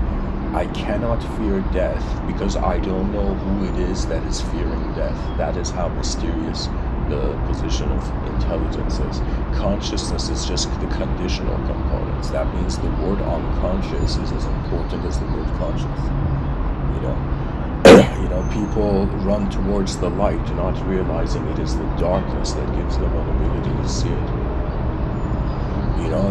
I cannot fear death because I don't know who it is that is fearing death. That is how mysterious the position of intelligence is. Consciousness is just the conditional components. That means the word unconscious is as important as the word conscious. People run towards the light, not realizing it is the darkness that gives them an ability to see it.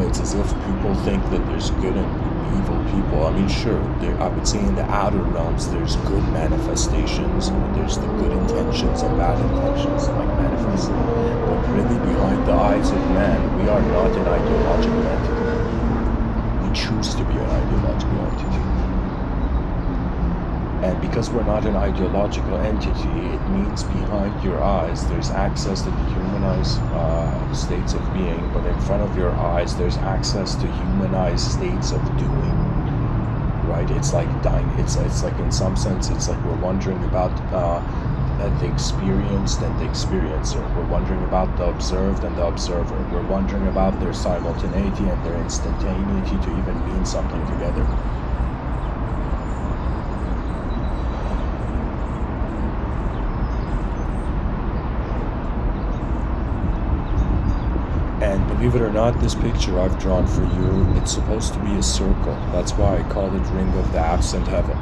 It's as if people think that there's good and evil people. I mean, sure, I would say in the outer realms there's good manifestations, there's the good intentions and bad intentions, like manifesting. But really behind the eyes of man, we are not an ideological entity. We choose to be an ideological entity. And because we're not an ideological entity, it means behind your eyes there's access to the humanized states of being, but in front of your eyes there's access to humanized states of doing. Right? It's like dying. It's like in some sense it's like we're wondering about the experienced and the experiencer. We're wondering about the observed and the observer. We're wondering about their simultaneity and their instantaneity to even mean something together. And believe it or not, this picture I've drawn for you, it's supposed to be a circle. That's why I call it Ring of the Absent Heaven.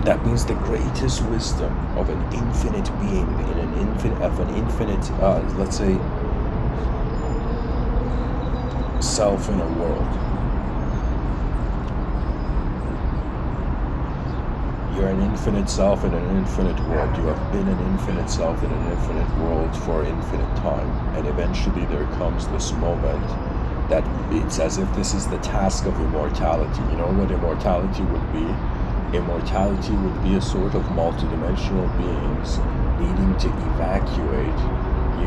That means the greatest wisdom of an infinite being in an infinite, let's say, self in a world. You're an infinite self in an infinite world. You have been an infinite self in an infinite world for infinite time. And eventually there comes this moment that it's as if this is the task of immortality. You know what immortality would be? Immortality would be a sort of multidimensional beings needing to evacuate,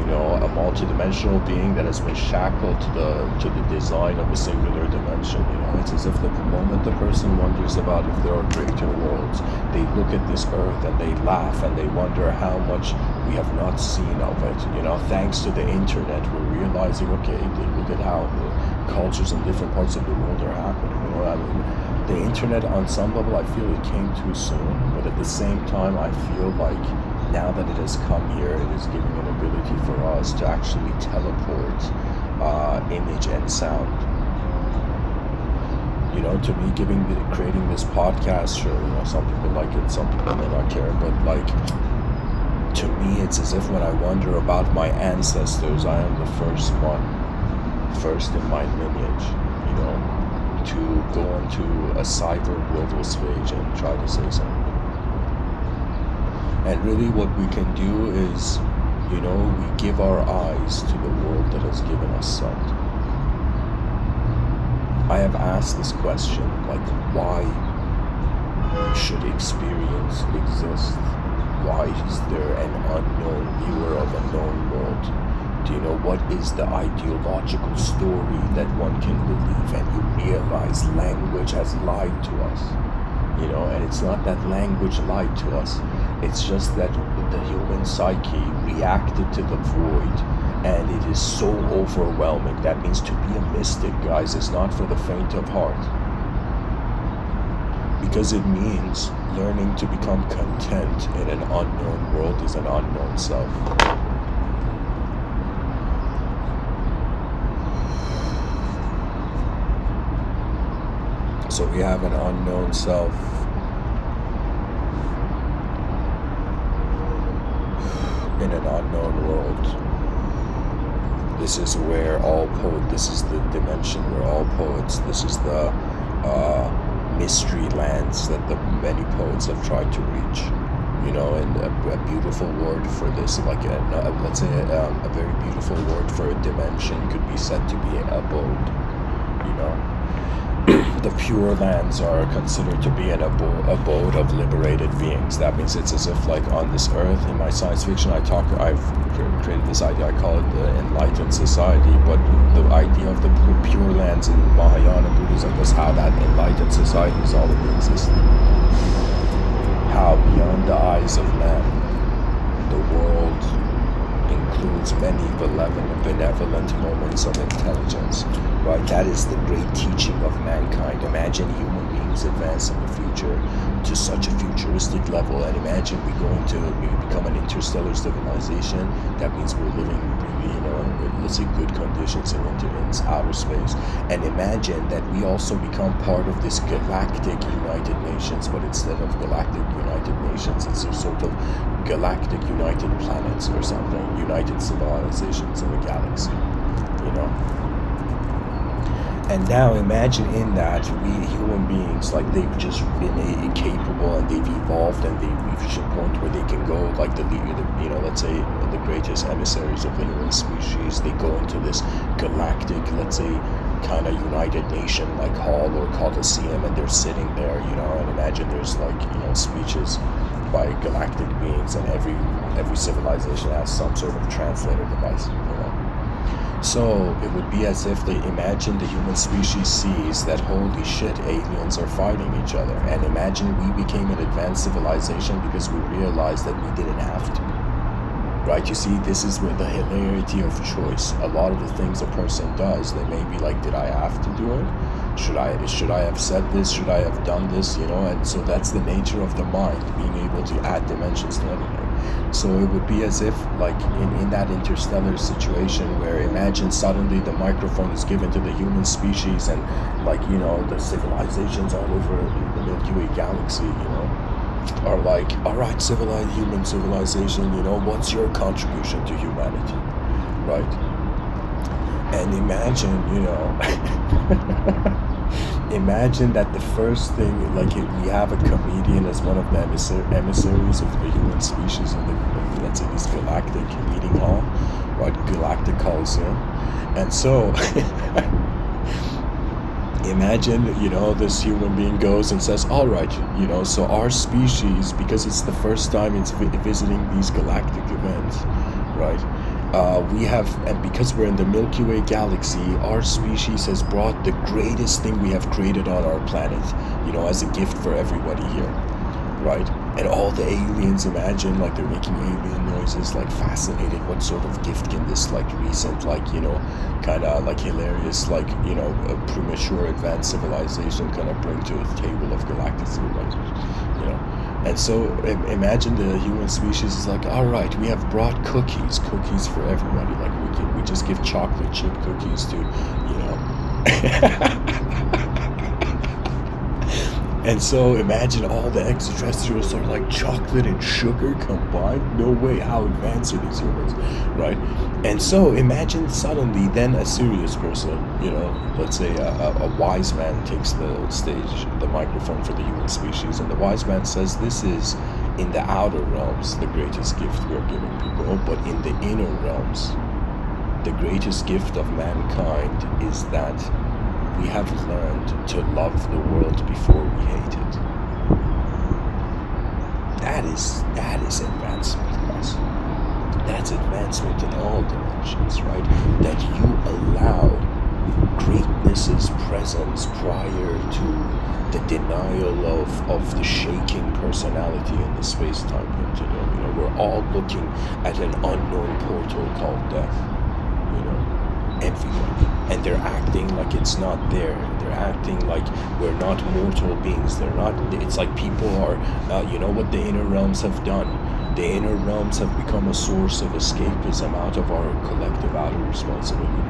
a multidimensional being that has been shackled to the design of a singular dimension. It's as if the moment the person wonders about if there are greater worlds, they look at this earth and they laugh and they wonder how much we have not seen of it. Thanks to the internet, we're realizing, okay, look at how cultures in different parts of the world are happening. The internet, on some level, I feel it came too soon, but at the same time, I feel like now that it has come here, it is giving an ability for us to actually teleport image and sound. To me, creating this podcast, sure, some people like it, some people may not care, but to me, it's as if when I wonder about my ancestors, I am the first in my lineage, to go into a cyber wilderness page and try to say something. And really what we can do is, we give our eyes to the world that has given us sight. I have asked this question, why should experience exist? Why is there an unknown viewer of a known world? Do you know what is the ideological story that one can believe? And you realize language has lied to us. And it's not that language lied to us. It's just that the human psyche reacted to the void, and it is so overwhelming. That means to be a mystic, guys, is not for the faint of heart. Because it means learning to become content in an unknown world is an unknown self. So we have an unknown self in an unknown world. This is where this is the dimension where all poets, this is the mystery lands that the many poets have tried to reach. And a beautiful word for this, like let's say a very beautiful word for a dimension could be said to be an abode. The Pure Lands are considered to be an abode of liberated beings. That means it's as if, like, on this earth, in my science fiction, I've created this idea, I call it the enlightened society, but the idea of the Pure Lands in Mahayana Buddhism was how that enlightened society is already existing. How beyond the eyes of man, the world includes many benevolent moments of intelligence, right? That is the great teaching of mankind. Imagine human beings advance in the future to such a futuristic level, and imagine we become an interstellar civilization. That means we're living really, let's say, good conditions in outer space. And imagine that we also become part of this galactic United Nations, but instead of galactic United Nations, it's a sort of galactic United Planets or something, United Civilizations in the galaxy, And now imagine in that we human beings, like, they've just been capable and they've evolved and they've reached a point where they can go, like let's say the greatest emissaries of the human species, they go into this galactic, let's say, kind of United Nation like hall or coliseum, and they're sitting there, and imagine there's, like, speeches by galactic beings, and every civilization has some sort of translator device, So it would be as if they imagine the human species sees that, holy shit, aliens are fighting each other. And imagine we became an advanced civilization because we realized that we didn't have to. Right? You see, this is where the hilarity of choice. A lot of the things a person does, they may be like, did I have to do it? Should I have said this? Should I have done this? And so that's the nature of the mind, being able to add dimensions to anything. So it would be as if, like, in that interstellar situation where, imagine suddenly the microphone is given to the human species, and, like, the civilizations all over the Milky Way galaxy, are like, all right, human civilization, what's your contribution to humanity, right? And imagine, imagine that the first thing, like, we have a comedian as one of the emissaries of the human species in the, let's say, this galactic meeting hall, right? Galactic Coliseum. And so imagine, this human being goes and says, all right, so our species, because it's the first time it's visiting these galactic events, right? And because we're in the Milky Way galaxy, our species has brought the greatest thing we have created on our planet, as a gift for everybody here, right? And all the aliens, imagine, like, they're making alien noises, like, fascinated, what sort of gift can this, like, recent, like, kind of, like, hilarious, like, a premature advanced civilization kind of bring to a table of galactic civilization, And so imagine the human species is like, all right, we have brought cookies for everybody. Like, we just give chocolate chip cookies to, And so imagine all the extraterrestrials are like chocolate and sugar combined. No way, how advanced are these humans, right? And so imagine suddenly then a serious person, let's say a wise man takes the stage, the microphone for the human species, and the wise man says, this is, in the outer realms, the greatest gift we're giving people, but in the inner realms, the greatest gift of mankind is that we have learned to love the world before we hate it. That is advancement, guys. That's advancement in all dimensions, right? That you allow greatness's presence prior to the denial of the shaking personality in the space-time continuum. We're all looking at an unknown portal called death. Everybody. And they're acting like it's not there. They're acting like we're not mortal beings. It's like people are, what the inner realms have done? The inner realms have become a source of escapism out of our collective outer responsibility.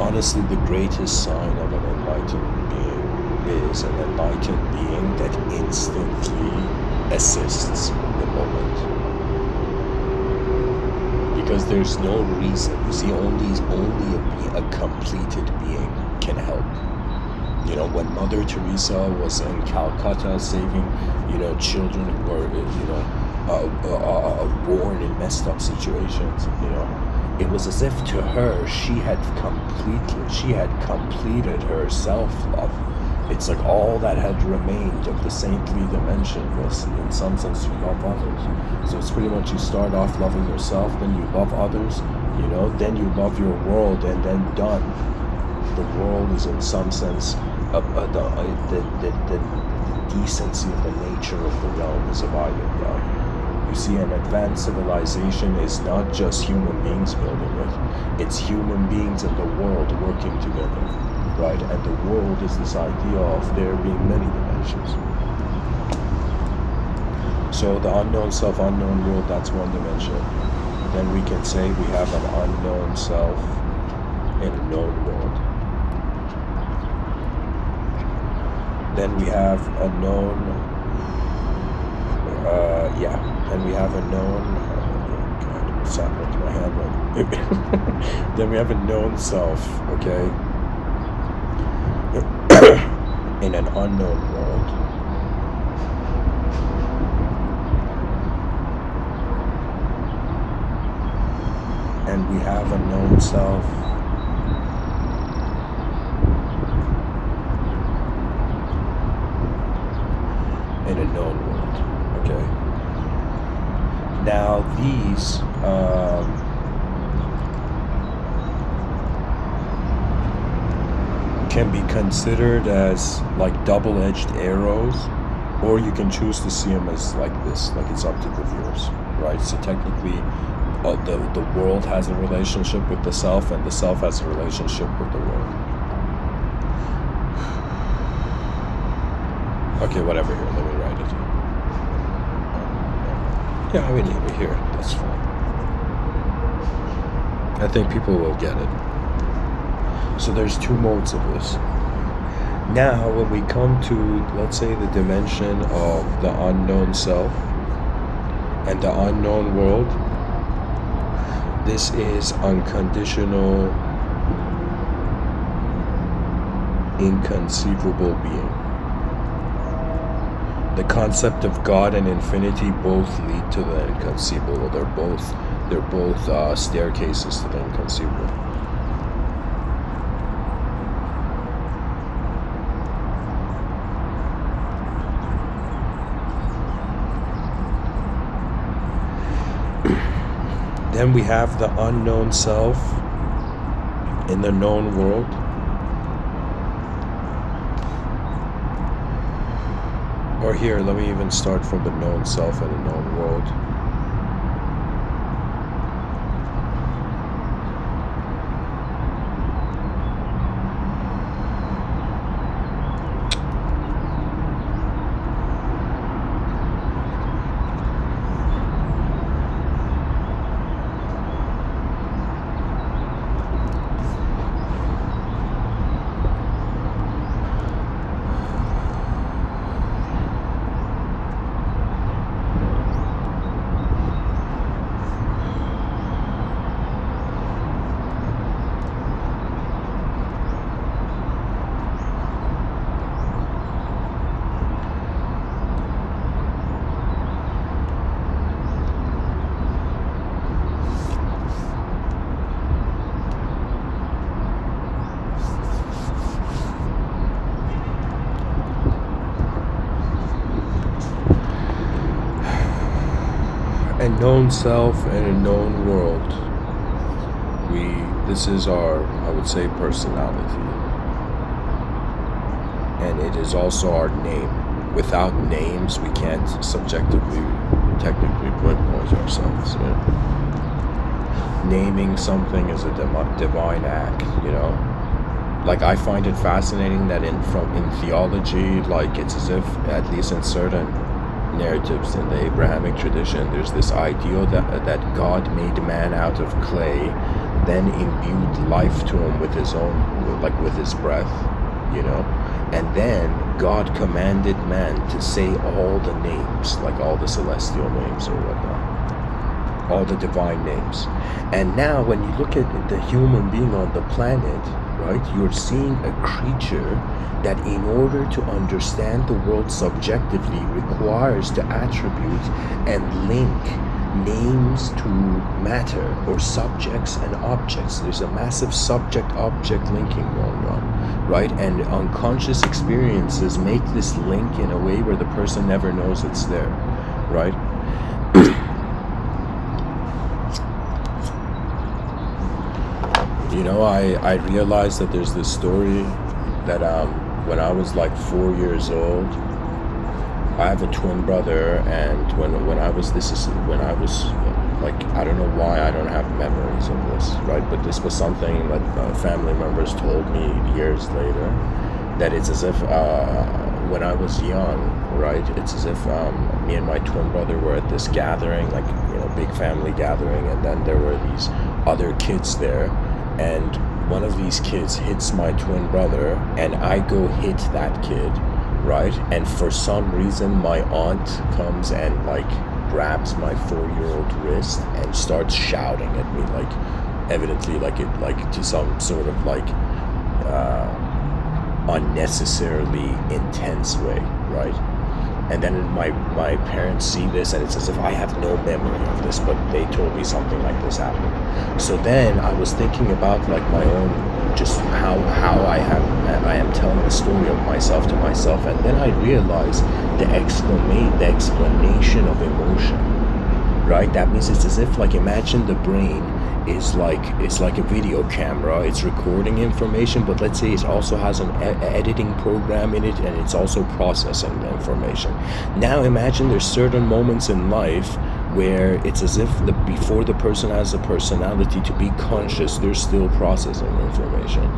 Honestly, the greatest sign of an enlightened being is an enlightened being that instantly assists the moment. Because there's no reason. You see, only a completed being can help. You know, when Mother Teresa was in Calcutta saving, children who were, born in messed up situations, it was as if to her she had completed her self-love. It's like all that had remained of the saintly dimension was, in some sense, to love others. So it's pretty much you start off loving yourself, then you love others, then you love your world, and then done. The world is, in some sense, the decency of the nature of the realm is abided by. You see, an advanced civilization is not just human beings building it, it's human beings in the world working together, right? And the world is this idea of there being many dimensions. So the unknown self, unknown world, that's one dimension. Then we can say we have an unknown self in a known world. Then we have a known, then we have a known, God, what's happening to my handwriting? Then we have a known self, okay, in an unknown world. And we have a known self in a known world, okay? Now these can be considered as like double-edged arrows, or you can choose to see them as like this, like it's up to the viewers, right? So technically the world has a relationship with the self, and the self has a relationship with the world. Okay, whatever, here, let me write it. Yeah, I mean, here, that's fine. I think people will get it. So there's two modes of this. Now, when we come to, let's say, the dimension of the unknown self and the unknown world, this is unconditional, inconceivable being. The concept of God and infinity both lead to the inconceivable. They're both staircases to the inconceivable. Then we have the unknown self in the known world. Or here, let me even start from the known self and the known world. A known self and a known world. This is our, I would say, personality. And it is also our name. Without names, we can't subjectively, technically pinpoint ourselves. Naming something is a divine act, Like, I find it fascinating that in theology, like, it's as if, at least in certain narratives in the Abrahamic tradition, there's this ideal that God made man out of clay, then imbued life to him with his own, like with his breath, And then God commanded man to say all the names, like all the celestial names or whatnot, all the divine names. And now when you look at the human being on the planet, right, you're seeing a creature that in order to understand the world subjectively requires to attribute and link names to matter, or subjects and objects. There's a massive subject-object linking going on, right? And unconscious experiences make this link in a way where the person never knows it's there, right? You know, I realized that there's this story that when I was like 4 years old, I have a twin brother, and when I was like, I don't know why I don't have memories of this, right? But this was something that family members told me years later, that it's as if when I was young, right, it's as if me and my twin brother were at this gathering, like, you know, big family gathering, and then there were these other kids there, and one of these kids hits my twin brother, and I go hit that kid, right? And for some reason my aunt comes and like grabs my 4-year-old wrist and starts shouting at me, like evidently like to some sort of like unnecessarily intense way, right? And then my parents see this, and it's as if I have no memory of this, but they told me something like this happened. So then I was thinking about like my own, just how I am telling the story of myself to myself, and then I realized the explanation of emotion, right? That means it's as if, like, imagine the brain is like, it's like a video camera. It's recording information, but let's say it also has an editing program in it, and it's also processing the information. Now imagine there's certain moments in life where it's as if before the person has a personality to be conscious, they're still processing information,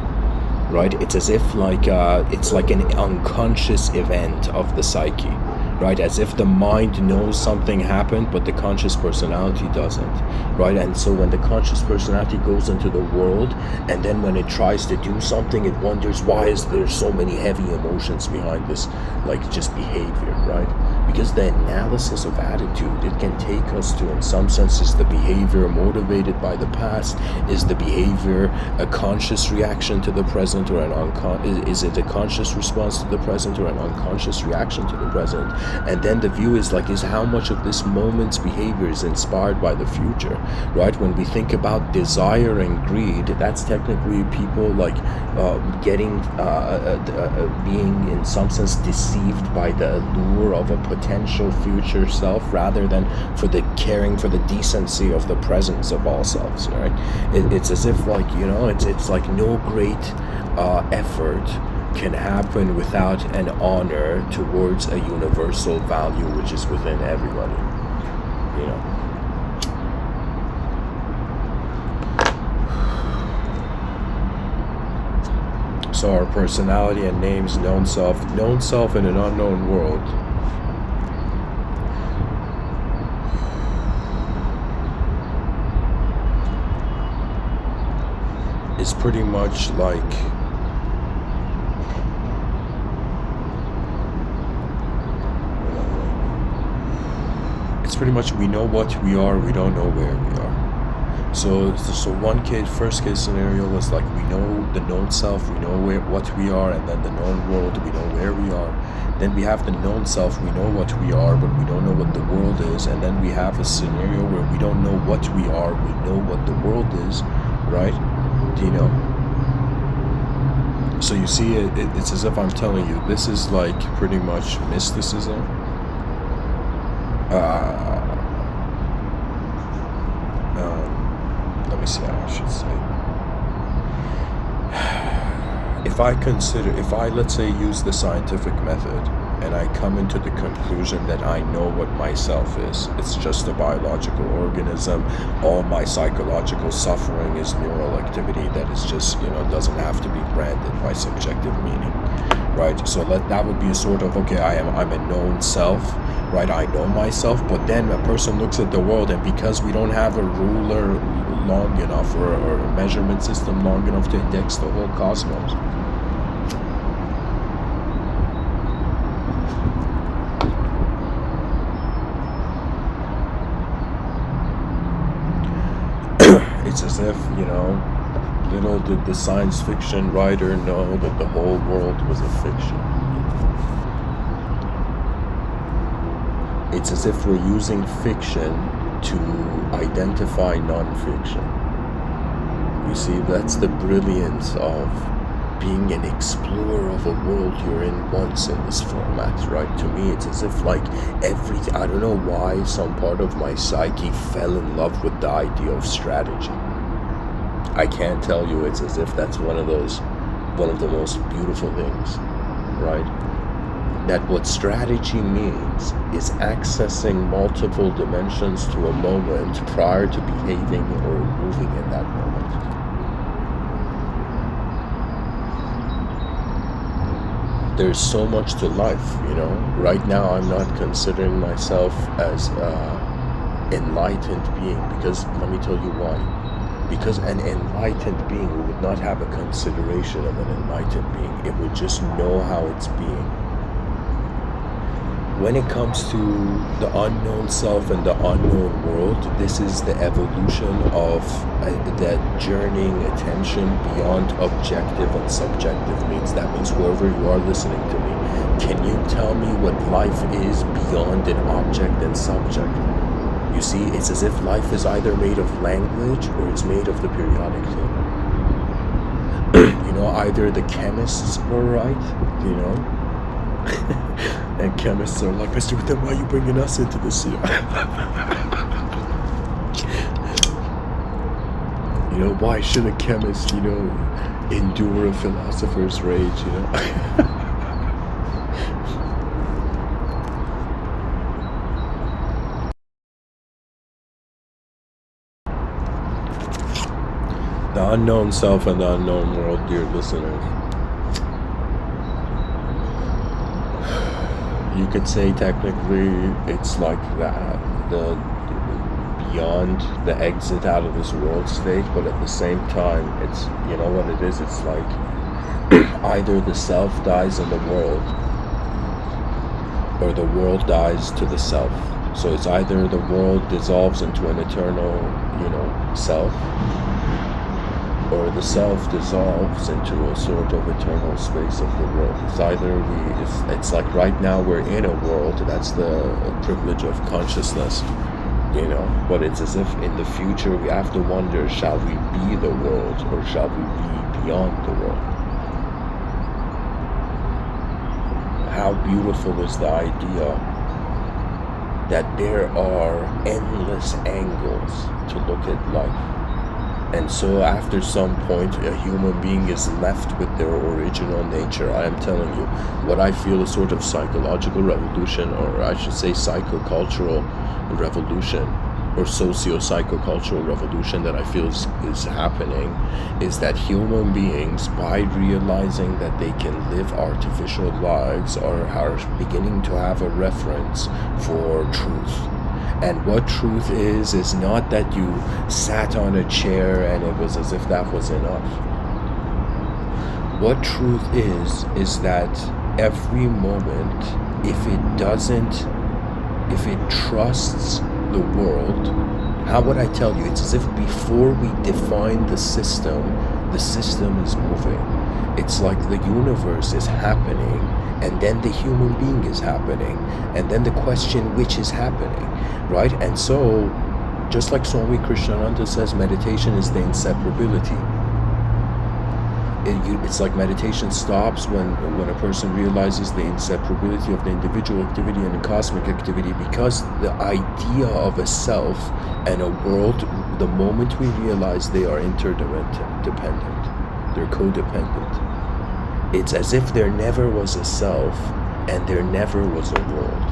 right? It's as if like it's like an unconscious event of the psyche, right? As if the mind knows something happened, but the conscious personality doesn't, right? And so when the conscious personality goes into the world, and then when it tries to do something, it wonders, why is there so many heavy emotions behind this, like, just behavior, right? Because the analysis of attitude, it can take us to, in some senses, the behavior motivated by the past. Is the behavior a conscious reaction to the present, or is it a conscious response to the present, or an unconscious reaction to the present? And then the view is like, is how much of this moment's behavior is inspired by the future, right? When we think about desire and greed, that's technically people like being in some sense deceived by the allure of a potential future self, rather than for the caring for the decency of the presence of all selves, right? It's as if, like, you know, it's like no great effort can happen without an honor towards a universal value which is within everybody, you know. So our personality and names, known self in an unknown world. Is pretty much like we know what we are, we don't know where we are. So first case scenario was like, we know the known self, we know what we are, and then the known world, we know where we are. Then we have the known self, we know what we are, but we don't know what the world is. And then we have a scenario where we don't know what we are, we know what the world is, right? Do you know? So you see, it's as if I'm telling you, this is like pretty much mysticism. Let me see how I should say. If I let's say use the scientific method, and I come into the conclusion that I know what myself is, it's just a biological organism, all my psychological suffering is neural activity that is just, you know, doesn't have to be branded by subjective meaning, right? So that would be a sort of, okay, I'm a known self, right? I know myself, but then a person looks at the world, and because we don't have a ruler long enough, or a measurement system long enough to index the whole cosmos, It's as if, little did the science fiction writer know that the whole world was a fiction. It's as if we're using fiction to identify non-fiction. You see, that's the brilliance of being an explorer of a world you're in once in this format, right? To me, it's as if like everything, I don't know why some part of my psyche fell in love with the idea of strategy. I can't tell you, it's as if that's one of the most beautiful things, right? That what strategy means is accessing multiple dimensions to a moment prior to behaving or moving in that moment. There's so much to life, Right now, I'm not considering myself as enlightened being, because let me tell you why. Because an enlightened being would not have a consideration of an enlightened being. It would just know how it's being. When it comes to the unknown self and the unknown world, this is the evolution of that journeying attention beyond objective and subjective means. That means whoever you are listening to me, can you tell me what life is beyond an object and subject? You see, it's as if life is either made of language or it's made of the periodic table. Either the chemists were right, and chemists are like, Mr. Within, why are you bringing us into this here? Why should a chemist, endure a philosopher's rage, The unknown self and the unknown world, dear listeners. You could say technically it's like that, the beyond the exit out of this world state, but at the same time, it's, what it is, it's like either the self dies in the world or the world dies to the self. So it's either the world dissolves into an eternal, self, or the self dissolves into a sort of eternal space of the world. It's either it's like right now we're in a world, that's the privilege of consciousness, but it's as if in the future we have to wonder, shall we be the world or shall we be beyond the world? How beautiful is the idea that there are endless angles to look at life. And so after some point, a human being is left with their original nature. I am telling you, what I feel is sort of psychological revolution, or I should say psychocultural revolution, or socio-psychocultural revolution that I feel is happening, is that human beings, by realizing that they can live artificial lives, are beginning to have a reference for truth. And what truth is not that you sat on a chair and it was as if that was enough. What truth is that every moment, if it trusts the world, how would I tell you? It's as if before we define the system is moving. It's like the universe is happening, and then the human being is happening, and then the question, which is happening, right? And so, just like Swami Krishnananda says, meditation is the inseparability. It's like meditation stops when a person realizes the inseparability of the individual activity and the cosmic activity, because the idea of a self and a world, the moment we realize they are interdependent, they're codependent. It's as if there never was a self and there never was a world.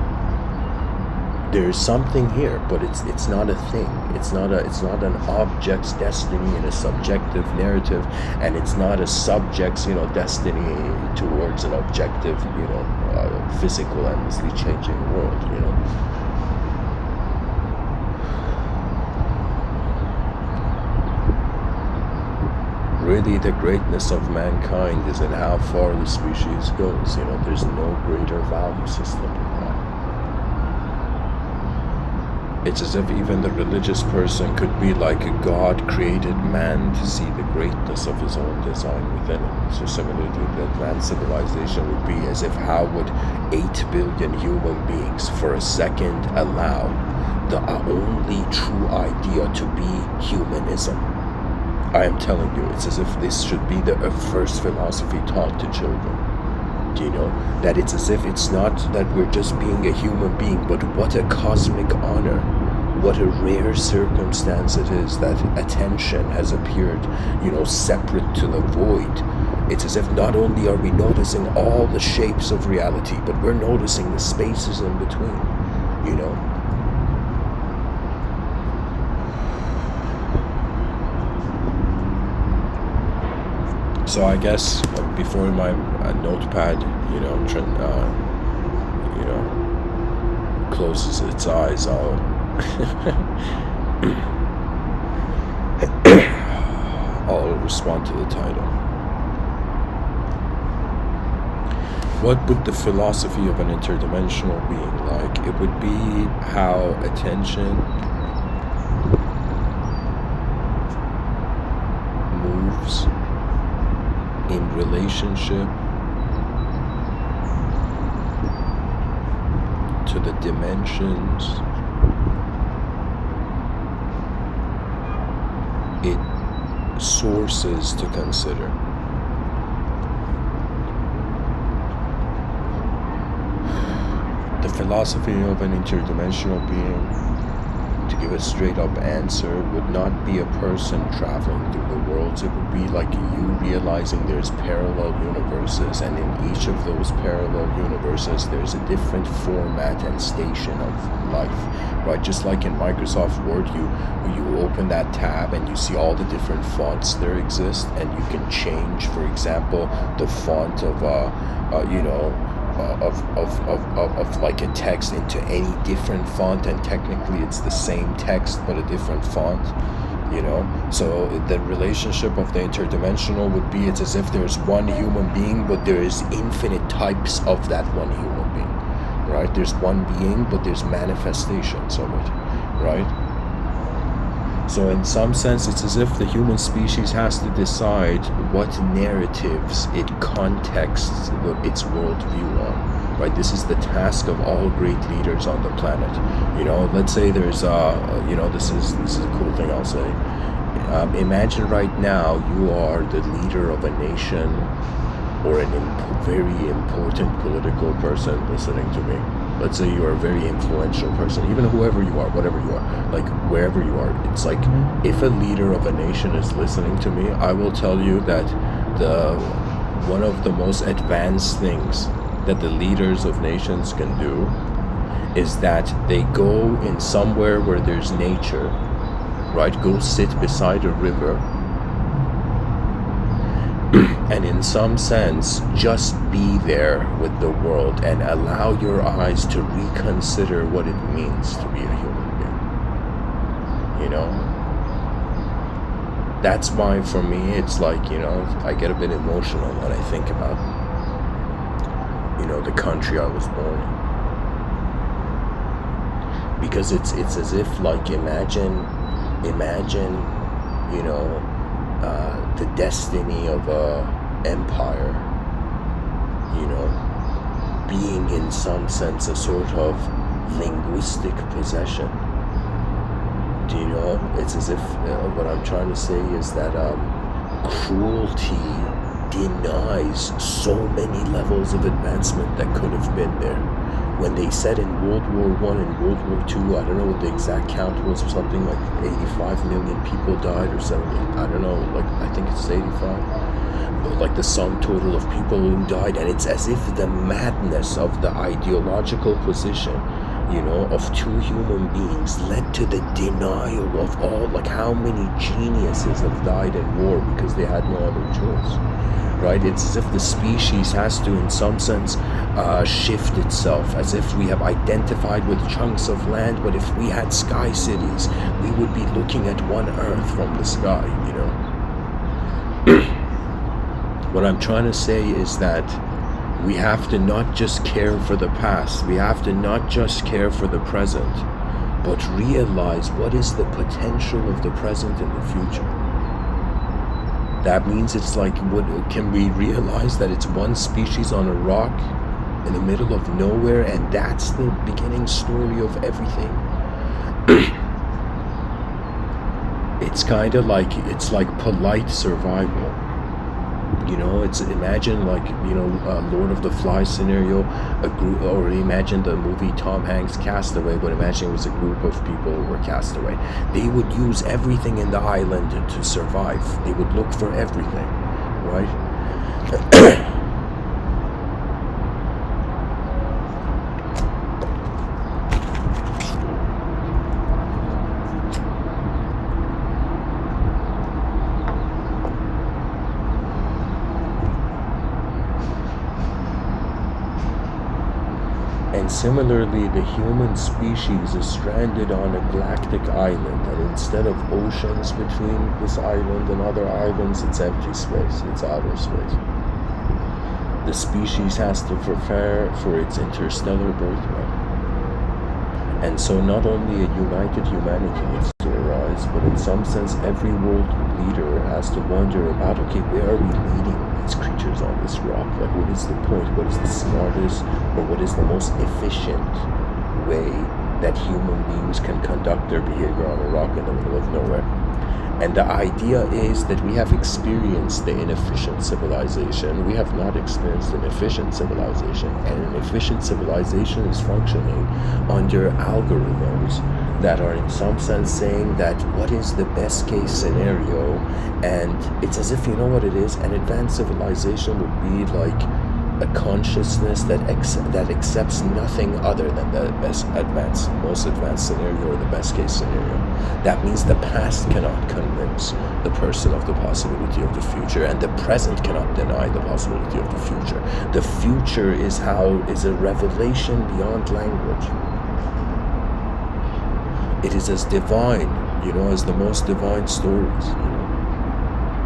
There's something here, but it's not a thing. It's not an object's destiny in a subjective narrative, and it's not a subject's destiny towards an objective physical endlessly changing world. Really, the greatness of mankind is in how far the species goes. There's no greater value system than that. It's as if even the religious person could be like a God created man to see the greatness of his own design within it. So similarly, the advanced civilization would be as if how would 8 billion human beings for a second allow the only true idea to be humanism? I am telling you, it's as if this should be the first philosophy taught to children. Do you know? That it's as if it's not that we're just being a human being, but what a cosmic honor, what a rare circumstance it is that attention has appeared, separate to the void. It's as if not only are we noticing all the shapes of reality, but we're noticing the spaces in between, So I guess before my notepad, closes its eyes, I'll I'll respond to the title. What would the philosophy of an interdimensional being like? It would be how attention moves in relationship to the dimensions it sources to consider. The philosophy of an interdimensional being, to give a straight up answer, would not be a person traveling through the worlds. It would be like you realizing there's parallel universes, and in each of those parallel universes there's a different format and station of life, right? Just like in Microsoft Word, you open that tab and you see all the different fonts there exist, and you can change, for example, the font of like a text into any different font, and technically it's the same text but a different font, so the relationship of the interdimensional would be, it's as if there's one human being but there is infinite types of that one human being, right? There's one being but there's manifestations of it, right? So in some sense, it's as if the human species has to decide what narratives it contexts its worldview on, right? This is the task of all great leaders on the planet. Let's say there's, this is a cool thing I'll say. Imagine right now you are the leader of a nation or a very important political person listening to me. Let's say you are a very influential person, even whoever you are, whatever you are, like wherever you are. It's like, if a leader of a nation is listening to me, I will tell you that one of the most advanced things that the leaders of nations can do is that they go in somewhere where there's nature, right? Go sit beside a river, and in some sense just be there with the world and allow your eyes to reconsider what it means to be a human being. That's why, for me, it's like, I get a bit emotional when I think about the country I was born in, because it's as if, like, imagine the destiny of a empire, being in some sense a sort of linguistic possession. Do you know? It's as if what I'm trying to say is that cruelty denies so many levels of advancement that could have been there. When they said in World War I and World War II, I don't know what the exact count was, or something like 85 million people died, or 70, I don't know, like, I think it's 85. But like the sum total of people who died, and it's as if the madness of the ideological position, of two human beings led to the denial of all, like, how many geniuses have died in war because they had no other choice. Right? It's as if the species has to, in some sense, shift itself, as if we have identified with chunks of land, but if we had sky cities, we would be looking at one Earth from the sky, What I'm trying to say is that we have to not just care for the past, we have to not just care for the present, but realize what is the potential of the present and the future. That means it's like, what can we realize that it's one species on a rock in the middle of nowhere, and that's the beginning story of everything. It's kind of like, it's like polite survival. It's, imagine like, Lord of the Flies scenario, a group, or imagine the movie Tom Hanks Castaway, but imagine it was a group of people who were castaway. They would use everything in the island to survive. They would look for everything, right? And similarly, the human species is stranded on a galactic island, and instead of oceans between this island and other islands, it's empty space, it's outer space. The species has to prepare for its interstellar birthright. And so not only a united humanity needs to arise, but in some sense every world leader has to wonder about, okay, where are we leading these creatures on this rock? Like, what is the point? What is the smartest, or what is the most efficient way that human beings can conduct their behavior on a rock in the middle of nowhere? And the idea is that we have experienced the inefficient civilization. We have not experienced an efficient civilization. And an efficient civilization is functioning under algorithms that are in some sense saying that what is the best case scenario. And it's as if, you know what it is? An advanced civilization would be like a consciousness that accepts nothing other than the most advanced scenario, or the best case scenario. That means the past cannot convince the person of the possibility of the future, and the present cannot deny the possibility of the future. The future is a revelation beyond language. It is as divine, as the most divine stories,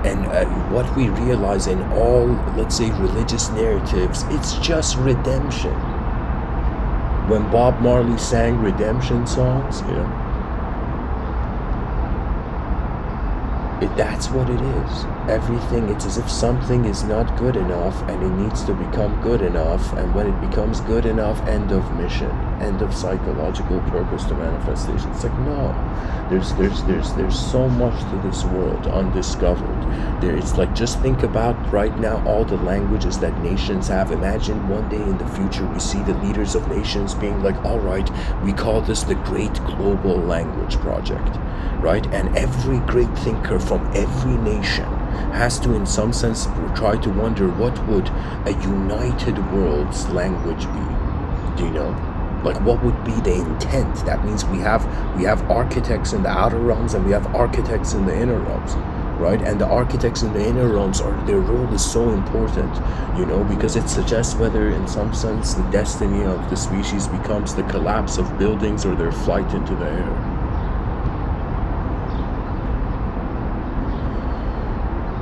And what we realize in all, let's say, religious narratives, it's just redemption. When Bob Marley sang redemption songs, that's what it is. Everything, it's as if something is not good enough and it needs to become good enough, and when it becomes good enough, end of mission, end of psychological purpose to manifestation. It's like, no, there's so much to this world undiscovered. It's like, just think about right now all the languages that nations have. Imagine one day in the future we see the leaders of nations being like, all right, we call this the Great Global Language Project, right? And every great thinker from every nation has to, in some sense, try to wonder, what would a united world's language be? Do you know? Like, what would be the intent? That means we have architects in the outer realms, and we have architects in the inner realms, right? And the architects in the inner realms, their role is so important, because it suggests whether, in some sense, the destiny of the species becomes the collapse of buildings or their flight into the air.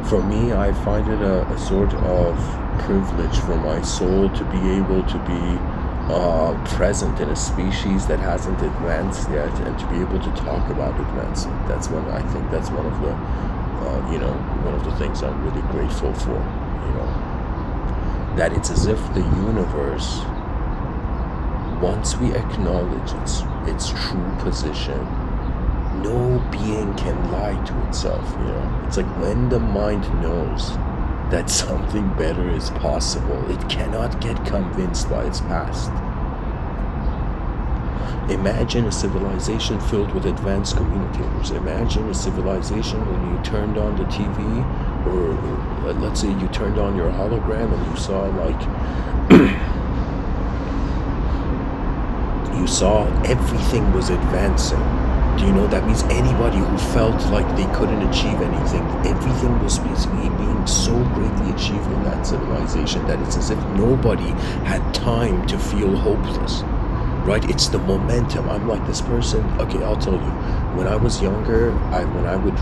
For me, I find it a sort of privilege for my soul to be able to be present in a species that hasn't advanced yet, and to be able to talk about advancement. I think that's one of the, one of the things I'm really grateful for. That it's as if the universe, once we acknowledge its true position, no being can lie to itself. It's like, when the mind knows that something better is possible, it cannot get convinced by its past. Imagine a civilization filled with advanced communicators. Imagine a civilization when you turned on the TV, or let's say you turned on your hologram and you saw you saw everything was advancing. Do you know that means anybody who felt like they couldn't achieve anything, everything was basically being so greatly achieved in that civilization that it's as if nobody had time to feel hopeless, right? It's the momentum. I'm like this person. Okay, I'll tell you. When I was younger, when I would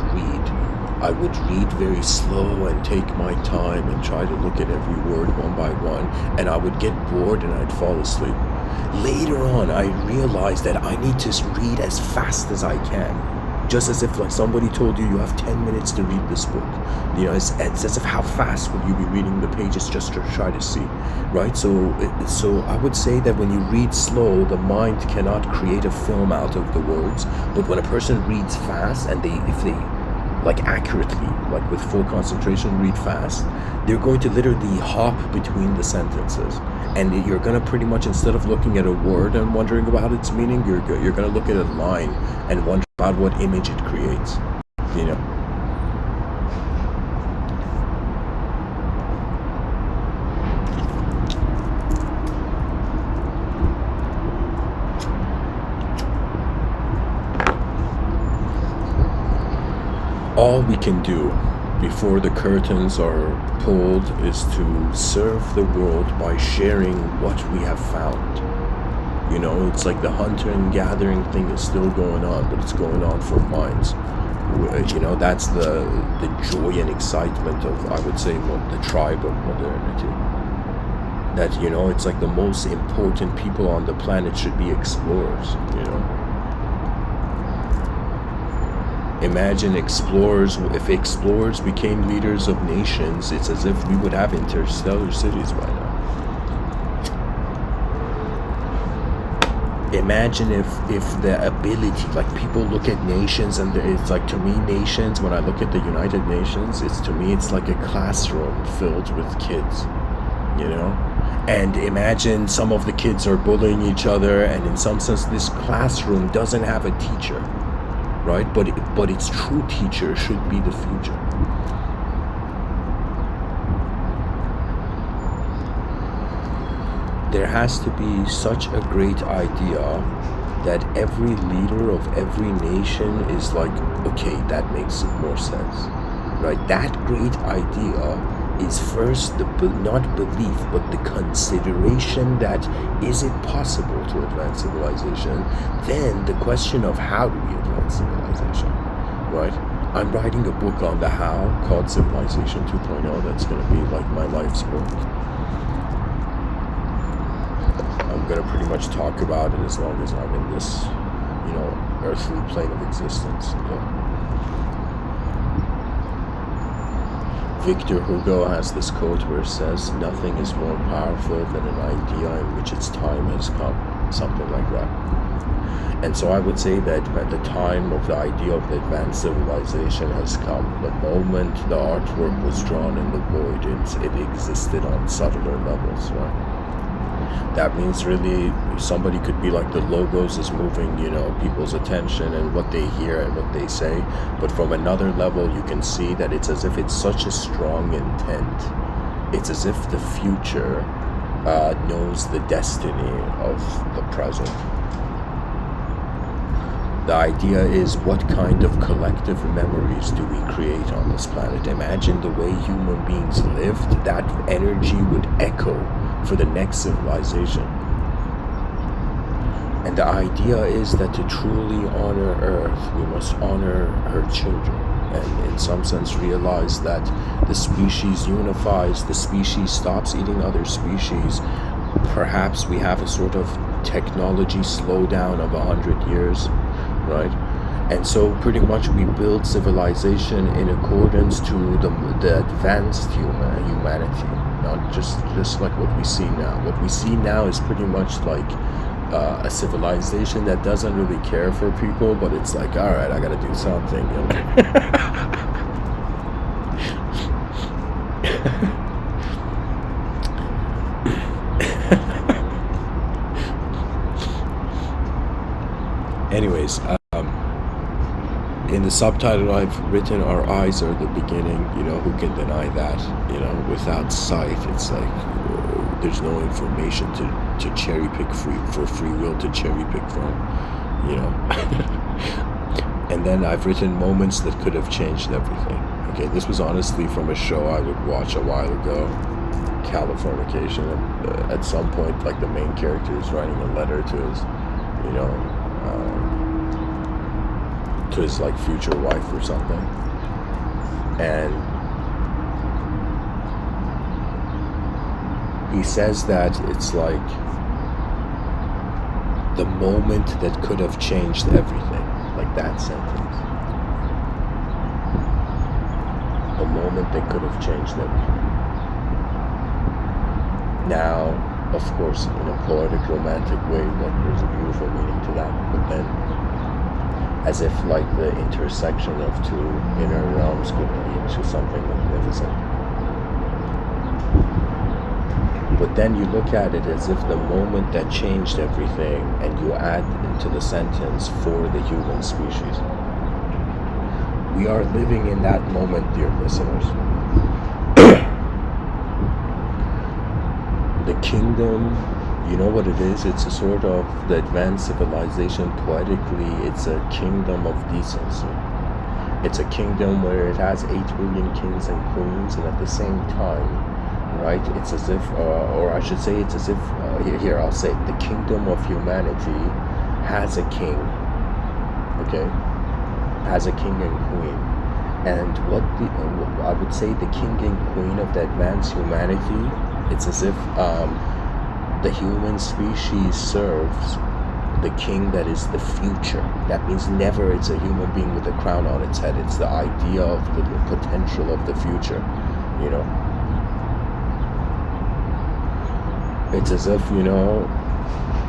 read very slow and take my time and try to look at every word one by one, and I would get bored and I'd fall asleep. Later on, I realized that I need to read as fast as I can. Just as if like somebody told you have 10 minutes to read this book. You know, it's as if how fast will you be reading the pages just to try to see, right? So I would say that when you read slow, the mind cannot create a film out of the words. But when a person reads fast and if they like accurately, like with full concentration, read fast, they're going to literally hop between the sentences. And you're going to pretty much, instead of looking at a word and wondering about its meaning, you're going to look at a line and wonder about what image it creates, you know. All we can do before the curtains are pulled is to serve the world by sharing what we have found. You know, it's like the hunter and gathering thing is still going on, but it's going on for minds. You know, that's the joy and excitement of, I would say, the tribe of modernity. That, you know, it's like the most important people on the planet should be explorers, you know. Imagine explorers, if explorers became leaders of nations, it's as if we would have interstellar cities by now. Imagine if the ability, like people look at nations and it's like, to me, nations, when I look at the United Nations, it's like a classroom filled with kids, you know? And imagine some of the kids are bullying each other, and in some sense this classroom doesn't have a teacher, right? But its true teacher should be the future. There has to be such a great idea that every leader of every nation is like, okay, that makes more sense, right? That great idea is first not belief, but the consideration that is it possible to advance civilization? Then the question of how do we advance civilization, right? I'm writing a book on the how called Civilization 2.0. That's going to be like my life's work. I'm going to pretty much talk about it as long as I'm in this, you know, earthly plane of existence. Victor Hugo has this quote where it says, nothing is more powerful than an idea in which its time has come, something like that. And so I would say that at the time of the idea of the advanced civilization has come. The moment the artwork was drawn in the void, it existed on subtler levels, right? That means really somebody could be like, the logos is moving, you know, people's attention and what they hear and what they say. But from another level, you can see that it's as if it's such a strong intent. It's as if the future knows the destiny of the present. The idea is, what kind of collective memories do we create on this planet? Imagine the way human beings lived, that energy would echo for the next civilization. And the idea is that to truly honor Earth, we must honor her children. And in some sense realize that the species unifies, the species stops eating other species. Perhaps we have a sort of technology slowdown of 100 years, right? And so pretty much we build civilization in accordance to the advanced humanity, not just like what we see now. What we see now is pretty much like a civilization that doesn't really care for people, but it's like, all right, I gotta do something. Anyways, in the subtitle I've written, our eyes are the beginning, you know, who can deny that? You know, without sight, it's like there's no information to cherry pick for free will to cherry pick from, you know. And then I've written moments that could have changed everything. Okay, this was honestly from a show I would watch a while ago, Californication, and at some point, like, the main character is writing a letter to his, you know, to his like future wife or something, and he says that it's like the moment that could have changed everything, like that sentence. The moment that could have changed everything. Now, of course, in a poetic, romantic way, like there's a beautiful meaning to that, but then as if like the intersection of two inner realms could lead to something magnificent. But then you look at it as if the moment that changed everything, and you add into the sentence for the human species. We are living in that moment, dear listeners. The kingdom, you know what it is? It's a sort of, the advanced civilization, poetically, it's a kingdom of decency. It's a kingdom where it has 8 billion kings and queens, and at the same time, right, it's as if, or I should say, it's as if, here I'll say, the kingdom of humanity has a king, okay? Has a king and queen. And what I would say, the king and queen of the advanced humanity, it's as if the human species serves the king that is the future. That means never it's a human being with a crown on its head. It's the idea of the potential of the future, you know? It's as if, you know,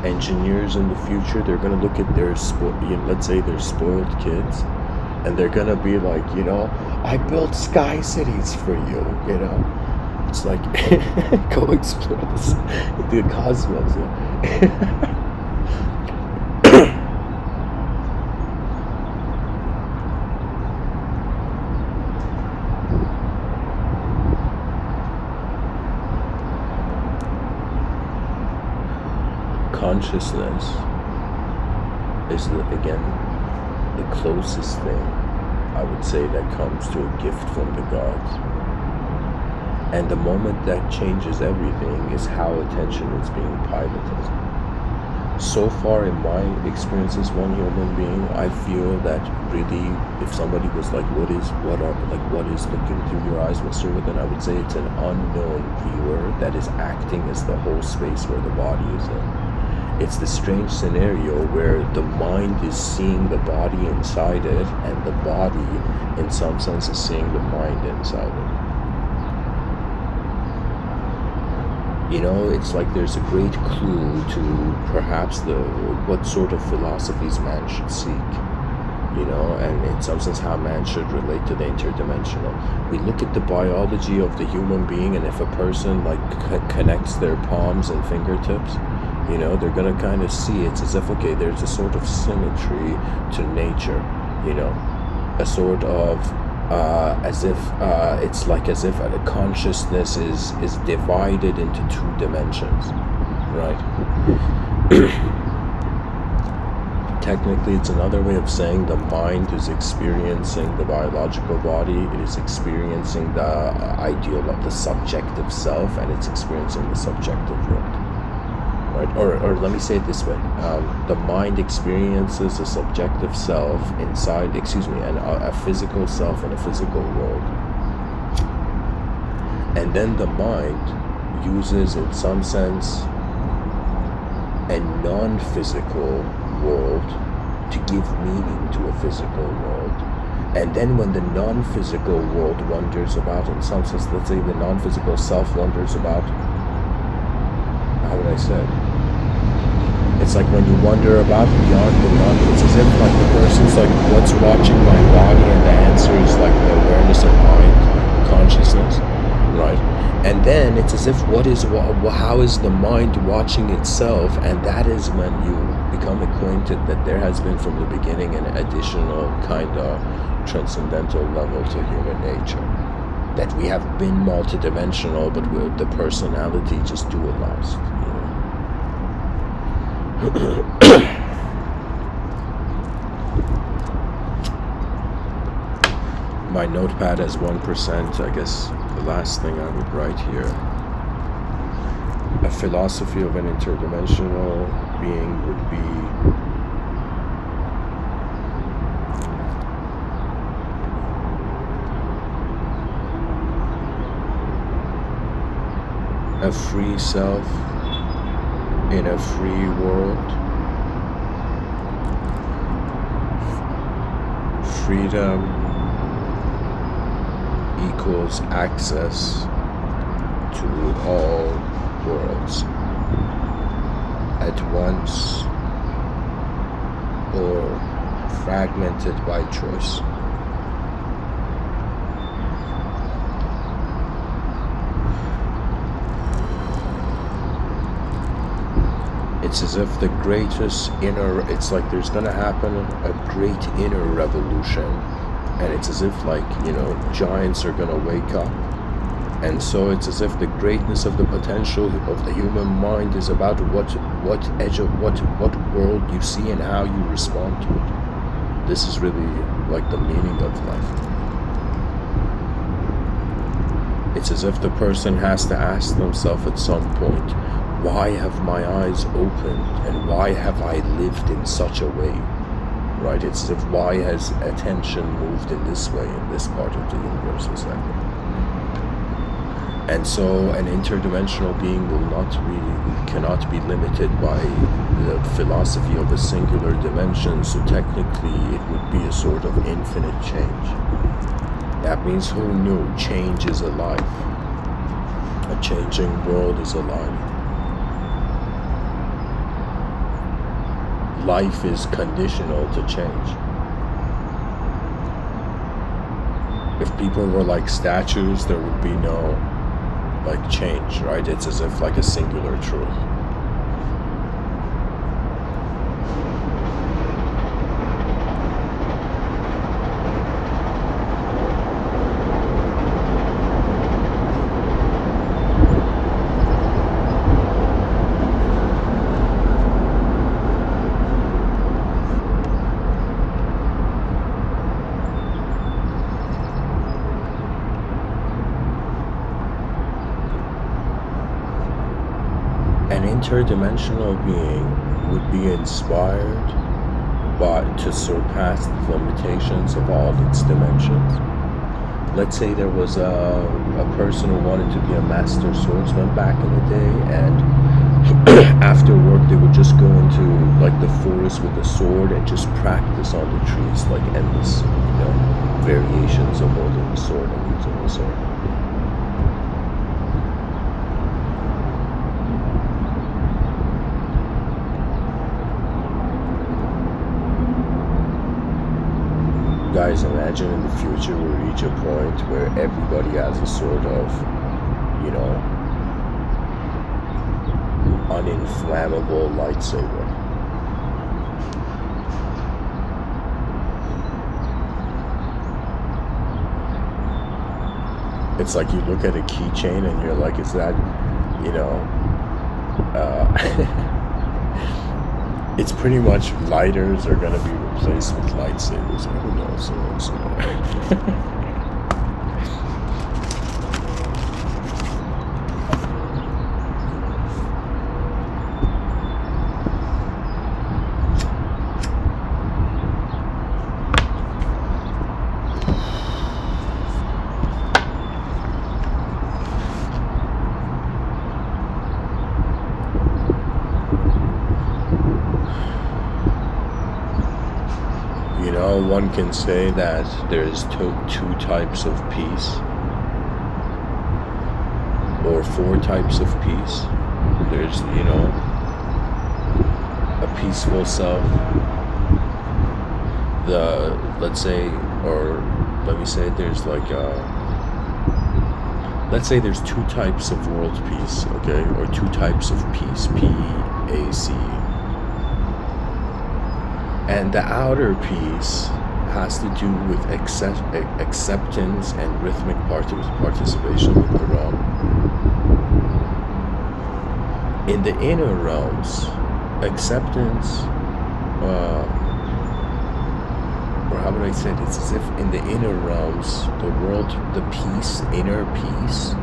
engineers in the future, they're going to look at their, let's say their spoiled kids, and they're going to be like, you know, I built sky cities for you, you know. It's like, go explore the cosmos. Yeah. Consciousness is, again, the closest thing I would say that comes to a gift from the gods. And the moment that changes everything is how attention is being piloted. So far in my experience as one human being, I feel that really, if somebody was like, what is looking through your eyes, Mr. Within, I would say it's an unknown viewer that is acting as the whole space where the body is in. It's the strange scenario where the mind is seeing the body inside it, and the body, in some sense, is seeing the mind inside it. You know, it's like there's a great clue to perhaps what sort of philosophies man should seek. You know, and in some sense how man should relate to the interdimensional. We look at the biology of the human being, and if a person like connects their palms and fingertips, you know, they're going to kind of see it's as if, okay, there's a sort of symmetry to nature, you know, a sort of, as if, it's like as if a consciousness is divided into 2 dimensions, right? Technically, it's another way of saying the mind is experiencing the biological body, it is experiencing the ideal of the subjective self, and it's experiencing the subjective world. Right? Or let me say it this way, the mind experiences a subjective self inside, and a physical self in a physical world. And then the mind uses, in some sense, a non-physical world to give meaning to a physical world. And then when the non-physical world wonders about, in some sense, let's say the non-physical self wonders about, how would I say it? It's like when you wonder about beyond the non, it's as if like the person's like, what's watching my body, and the answer is like the awareness of mind, consciousness, right? And then it's as if how is the mind watching itself? And that is when you become acquainted that there has been from the beginning an additional kind of transcendental level to human nature. That we have been multidimensional, but the personality just dualized. My notepad has 1%. I guess the last thing I would write here: a philosophy of an interdimensional being would be a free self in a free world, freedom equals access to all worlds at once or fragmented by choice. It's as if the greatest it's like there's gonna happen a great inner revolution, and it's as if, like, giants are gonna wake up. And so it's as if the greatness of the potential of the human mind is about what world you see and how you respond to it. This is really like the meaning of life. It's as if the person has to ask themselves at some point, why have my eyes opened and why have I lived in such a way? Right? It's as if, why has attention moved in this way in this part of the universe exactly? And so an interdimensional being cannot be limited by the philosophy of a singular dimension, so technically it would be a sort of infinite change. That means, who knew? Change is alive. A changing world is alive. Life is conditional to change. If people were like statues, there would be no change, right? It's as if like a singular truth. An interdimensional being would be inspired to surpass the limitations of all its dimensions. Let's say there was a person who wanted to be a master swordsman back in the day, and after work they would just go into the forest with a sword and just practice on the trees, endless variations of holding the sword and using the sword. Guys, imagine in the future we reach a point where everybody has a sort of, uninflammable lightsaber. It's like you look at a keychain and you're like, is that, it's pretty much lighters are going to be replaced with lightsabers. Who knows? One can say that there's two types of peace, or four types of peace. There's, a peaceful self, let's say there's let's say there's two types of world peace, okay, or two types of peace, PAC. And the outer peace has to do with acceptance and rhythmic participation in the realm. In the inner realms, acceptance, or how would I say it? It's as if in the inner realms, the peace, inner peace,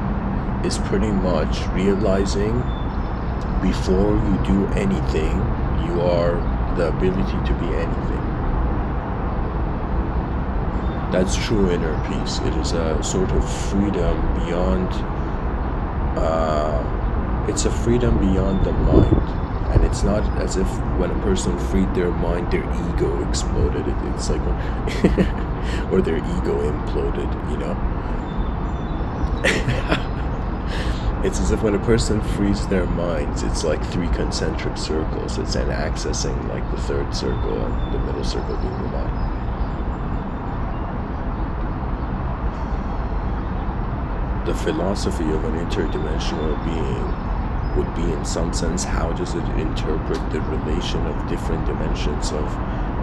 is pretty much realizing before you do anything, you are the ability to be anything. That's true inner peace. It is a sort of freedom beyond, it's a freedom beyond the mind. And it's not as if when a person freed their mind, their ego exploded. It's like, or their ego imploded, you know. It's as if when a person frees their minds, it's like 3 concentric circles. It's an accessing like the 3rd circle and the middle circle being the bottom. The philosophy of an interdimensional being would be, in some sense, how does it interpret the relation of different dimensions of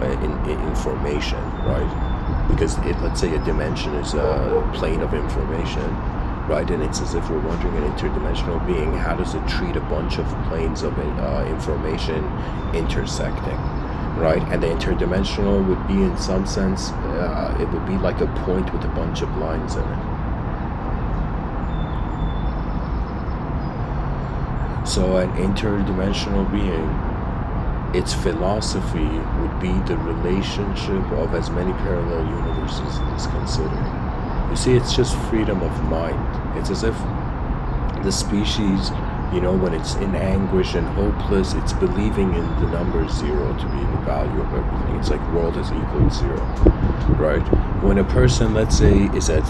information, right? Because let's say a dimension is a plane of information, right? And it's as if we're wondering, an interdimensional being, how does it treat a bunch of planes of information intersecting, right? And the interdimensional would be, in some sense, it would be like a point with a bunch of lines in it. So an interdimensional being, its philosophy would be the relationship of as many parallel universes it is considering. You see, it's just freedom of mind. It's as if the species, you know, when it's in anguish and hopeless, it's believing in the number 0 to be the value of everything. It's like world is equal to 0, right? When a person, let's say, is at,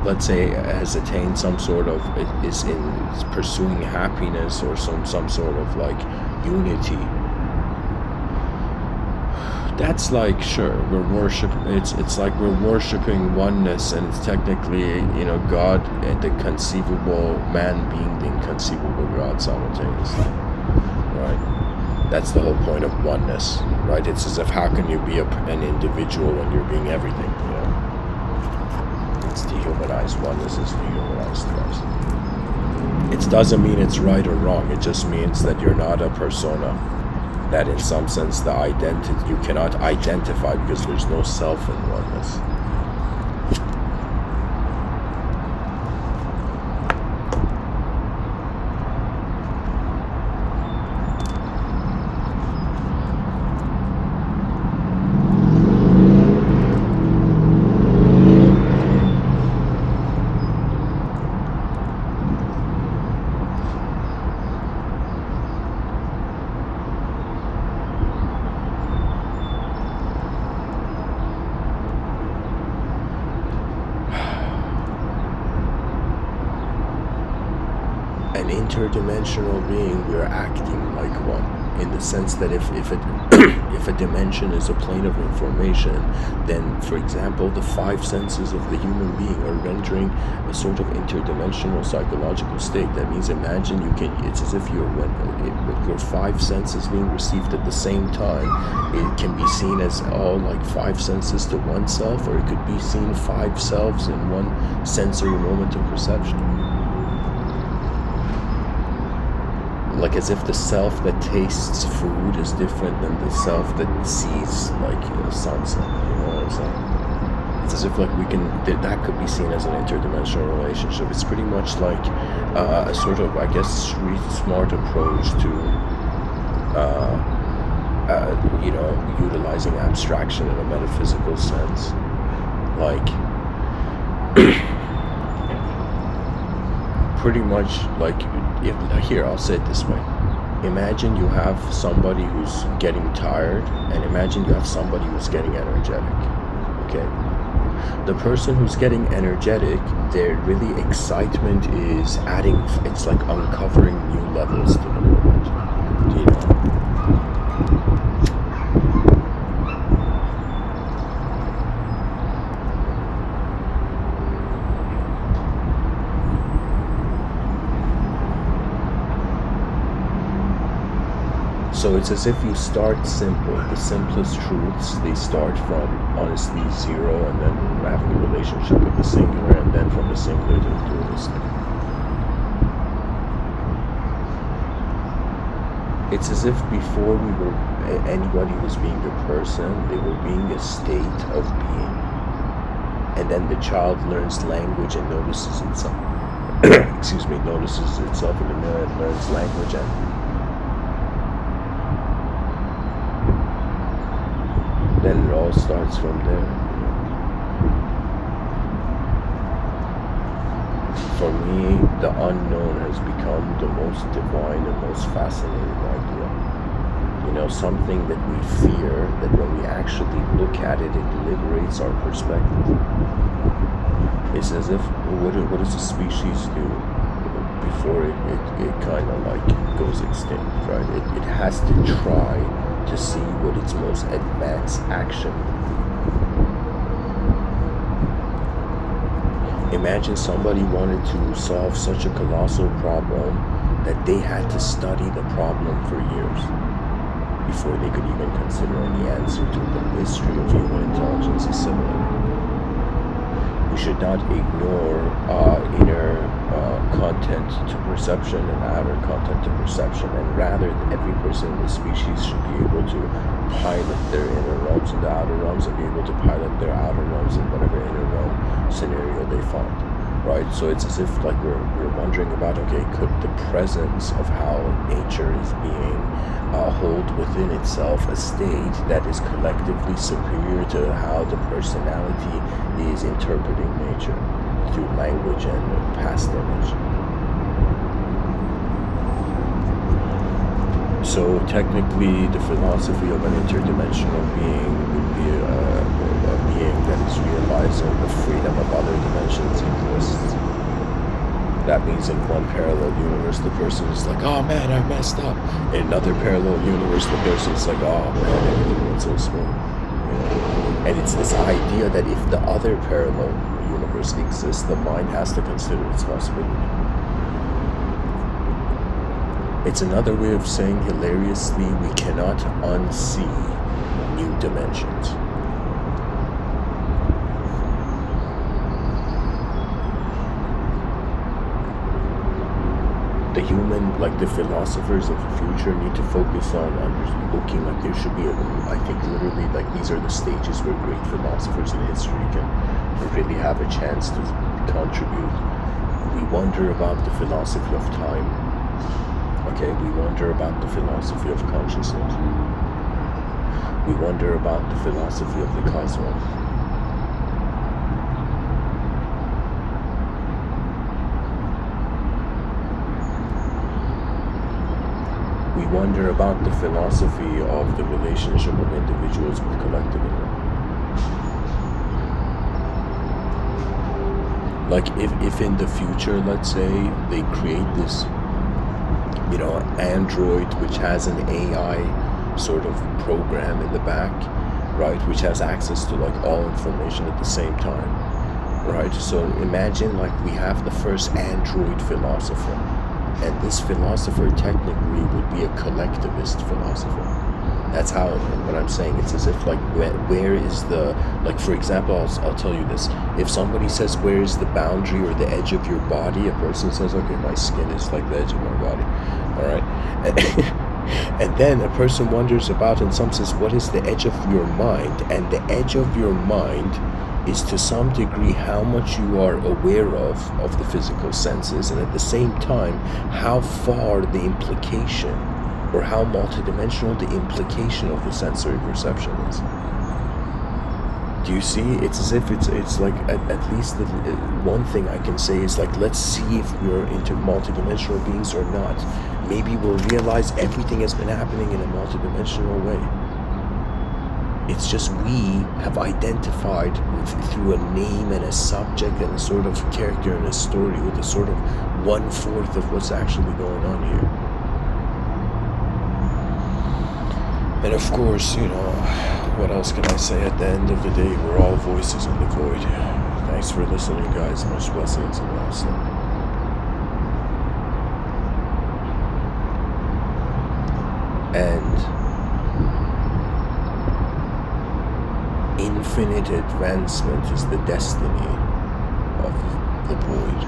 let's say, has attained some sort of, is pursuing happiness or some sort of like unity, that's like, sure, we're it's like we're worshiping oneness, and it's technically, you know, God and the conceivable man being the inconceivable God simultaneously, right? That's the whole point of oneness, right? It's as if, how can you be an individual when you're being everything, you know? It's dehumanized. Oneness is dehumanized Christ. It doesn't mean it's right or wrong. It just means that you're not a persona. That in some sense the identity, you cannot identify because there's no self in oneness. An interdimensional being, we're acting like one, in the sense that if a dimension is a plane of information, then, for example, the 5 senses of the human being are rendering a sort of interdimensional psychological state. That means, imagine it's as if with your 5 senses being received at the same time. It can be seen as all like 5 senses to one self, or it could be seen 5 selves in one sensory moment of perception. Like as if the self that tastes food is different than the self that sees like a sunset, you know what I'm saying? It's as if like that could be seen as an interdimensional relationship. It's pretty much like a sort of, I guess, street smart approach to you know, utilizing abstraction in a metaphysical sense. Like pretty much like, here, I'll say it this way. Imagine you have somebody who's getting tired, and imagine you have somebody who's getting energetic, okay? The person who's getting energetic, their really excitement is it's like uncovering new levels to the moment, you know? So it's as if you start simple. The simplest truths, they start from honestly 0, and then having a relationship with the singular, and then from the singular to the dualistic. It's as if before anybody was being a person, they were being a state of being. And then the child learns language and notices itself. Notices itself in the mirror and learns language, and then it all starts from there. For me, the unknown has become the most divine and most fascinating idea. something that we fear, that when we actually look at it, it liberates our perspective. It's as if, what does a species do before it kind of like goes extinct, right? It has to try to see what its most advanced action. Imagine somebody wanted to solve such a colossal problem that they had to study the problem for years before they could even consider any answer to the mystery of human intelligence is similar. We should not ignore inner content to perception and outer content to perception, and rather every person in the species should be able to pilot their inner realms and the outer realms, and be able to pilot their outer realms in whatever inner realm scenario they find. Right, so it's as if like we're wondering about, okay, could the presence of how nature is being hold within itself a state that is collectively superior to how the personality is interpreting nature through language and past image. So technically, the philosophy of an interdimensional being would be a being that is realizing the freedom of other dimensions exists. That means in one parallel universe, the person is like, oh man, I messed up. In another parallel universe, the person is like, oh man, everything went so smooth. And it's this idea that if the other parallel universe exists, the mind has to consider its possibility. It's another way of saying, hilariously, we cannot unsee new dimensions. The human, like the philosophers of the future, need to focus on looking like there should be I think literally like these are the stages where great philosophers in history can really have a chance to contribute. We wonder about the philosophy of time. Okay, we wonder about the philosophy of consciousness. We wonder about the philosophy of the cosmos. We wonder about the philosophy of the relationship of individuals with collectivism. Like if in the future, let's say, they create this, android which has an AI sort of program in the back, right, which has access to like all information at the same time, right? So imagine like we have the first android philosopher. And this philosopher technically would be a collectivist philosopher. That's how, what I'm saying, it's as if like, where is the, like for example, I'll tell you this. If somebody says, where is the boundary or the edge of your body? A person says, okay, my skin is like the edge of my body. All right. And then a person wonders about, in some sense, what is the edge of your mind? And the edge of your mind is to some degree how much you are aware of the physical senses, and at the same time how far the implication or how multidimensional the implication of the sensory perception is. Do you see? It's as if it's like at least one thing I can say is like, let's see if we're into multidimensional beings or not. Maybe we'll realize everything has been happening in a multidimensional way. It's just we have identified through a name and a subject and a sort of character and a story with a sort of 1/4 of what's actually going on here. And of course, what else can I say? At the end of the day, we're all voices in the void. Thanks for listening, guys. Much blessings and awesome. And infinite advancement is the destiny of the void.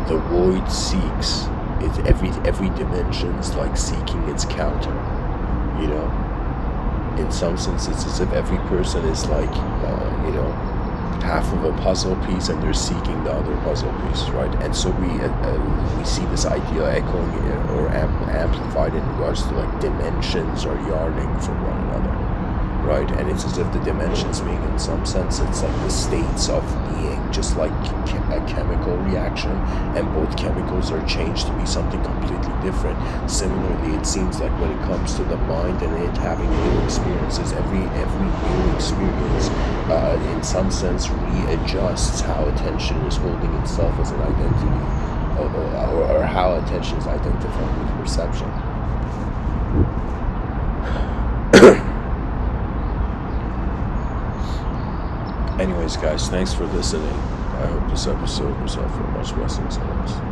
The void seeks it. Every dimension's like seeking its counter. In some sense, it's as if every person is like, half of a puzzle piece, and they're seeking the other puzzle piece, right? And so we see this idea echoing or amplified in regards to like dimensions are yearning for one another. right? And it's as if the dimensions being, in some sense, it's like the states of being, just like a chemical reaction, and both chemicals are changed to be something completely different. Similarly, it seems like when it comes to the mind and it having new experiences, every new experience, in some sense, readjusts how attention is holding itself as an identity, or how attention is identified with perception. Anyways, guys, thanks for listening. I hope this episode was helpful. Much blessings on us.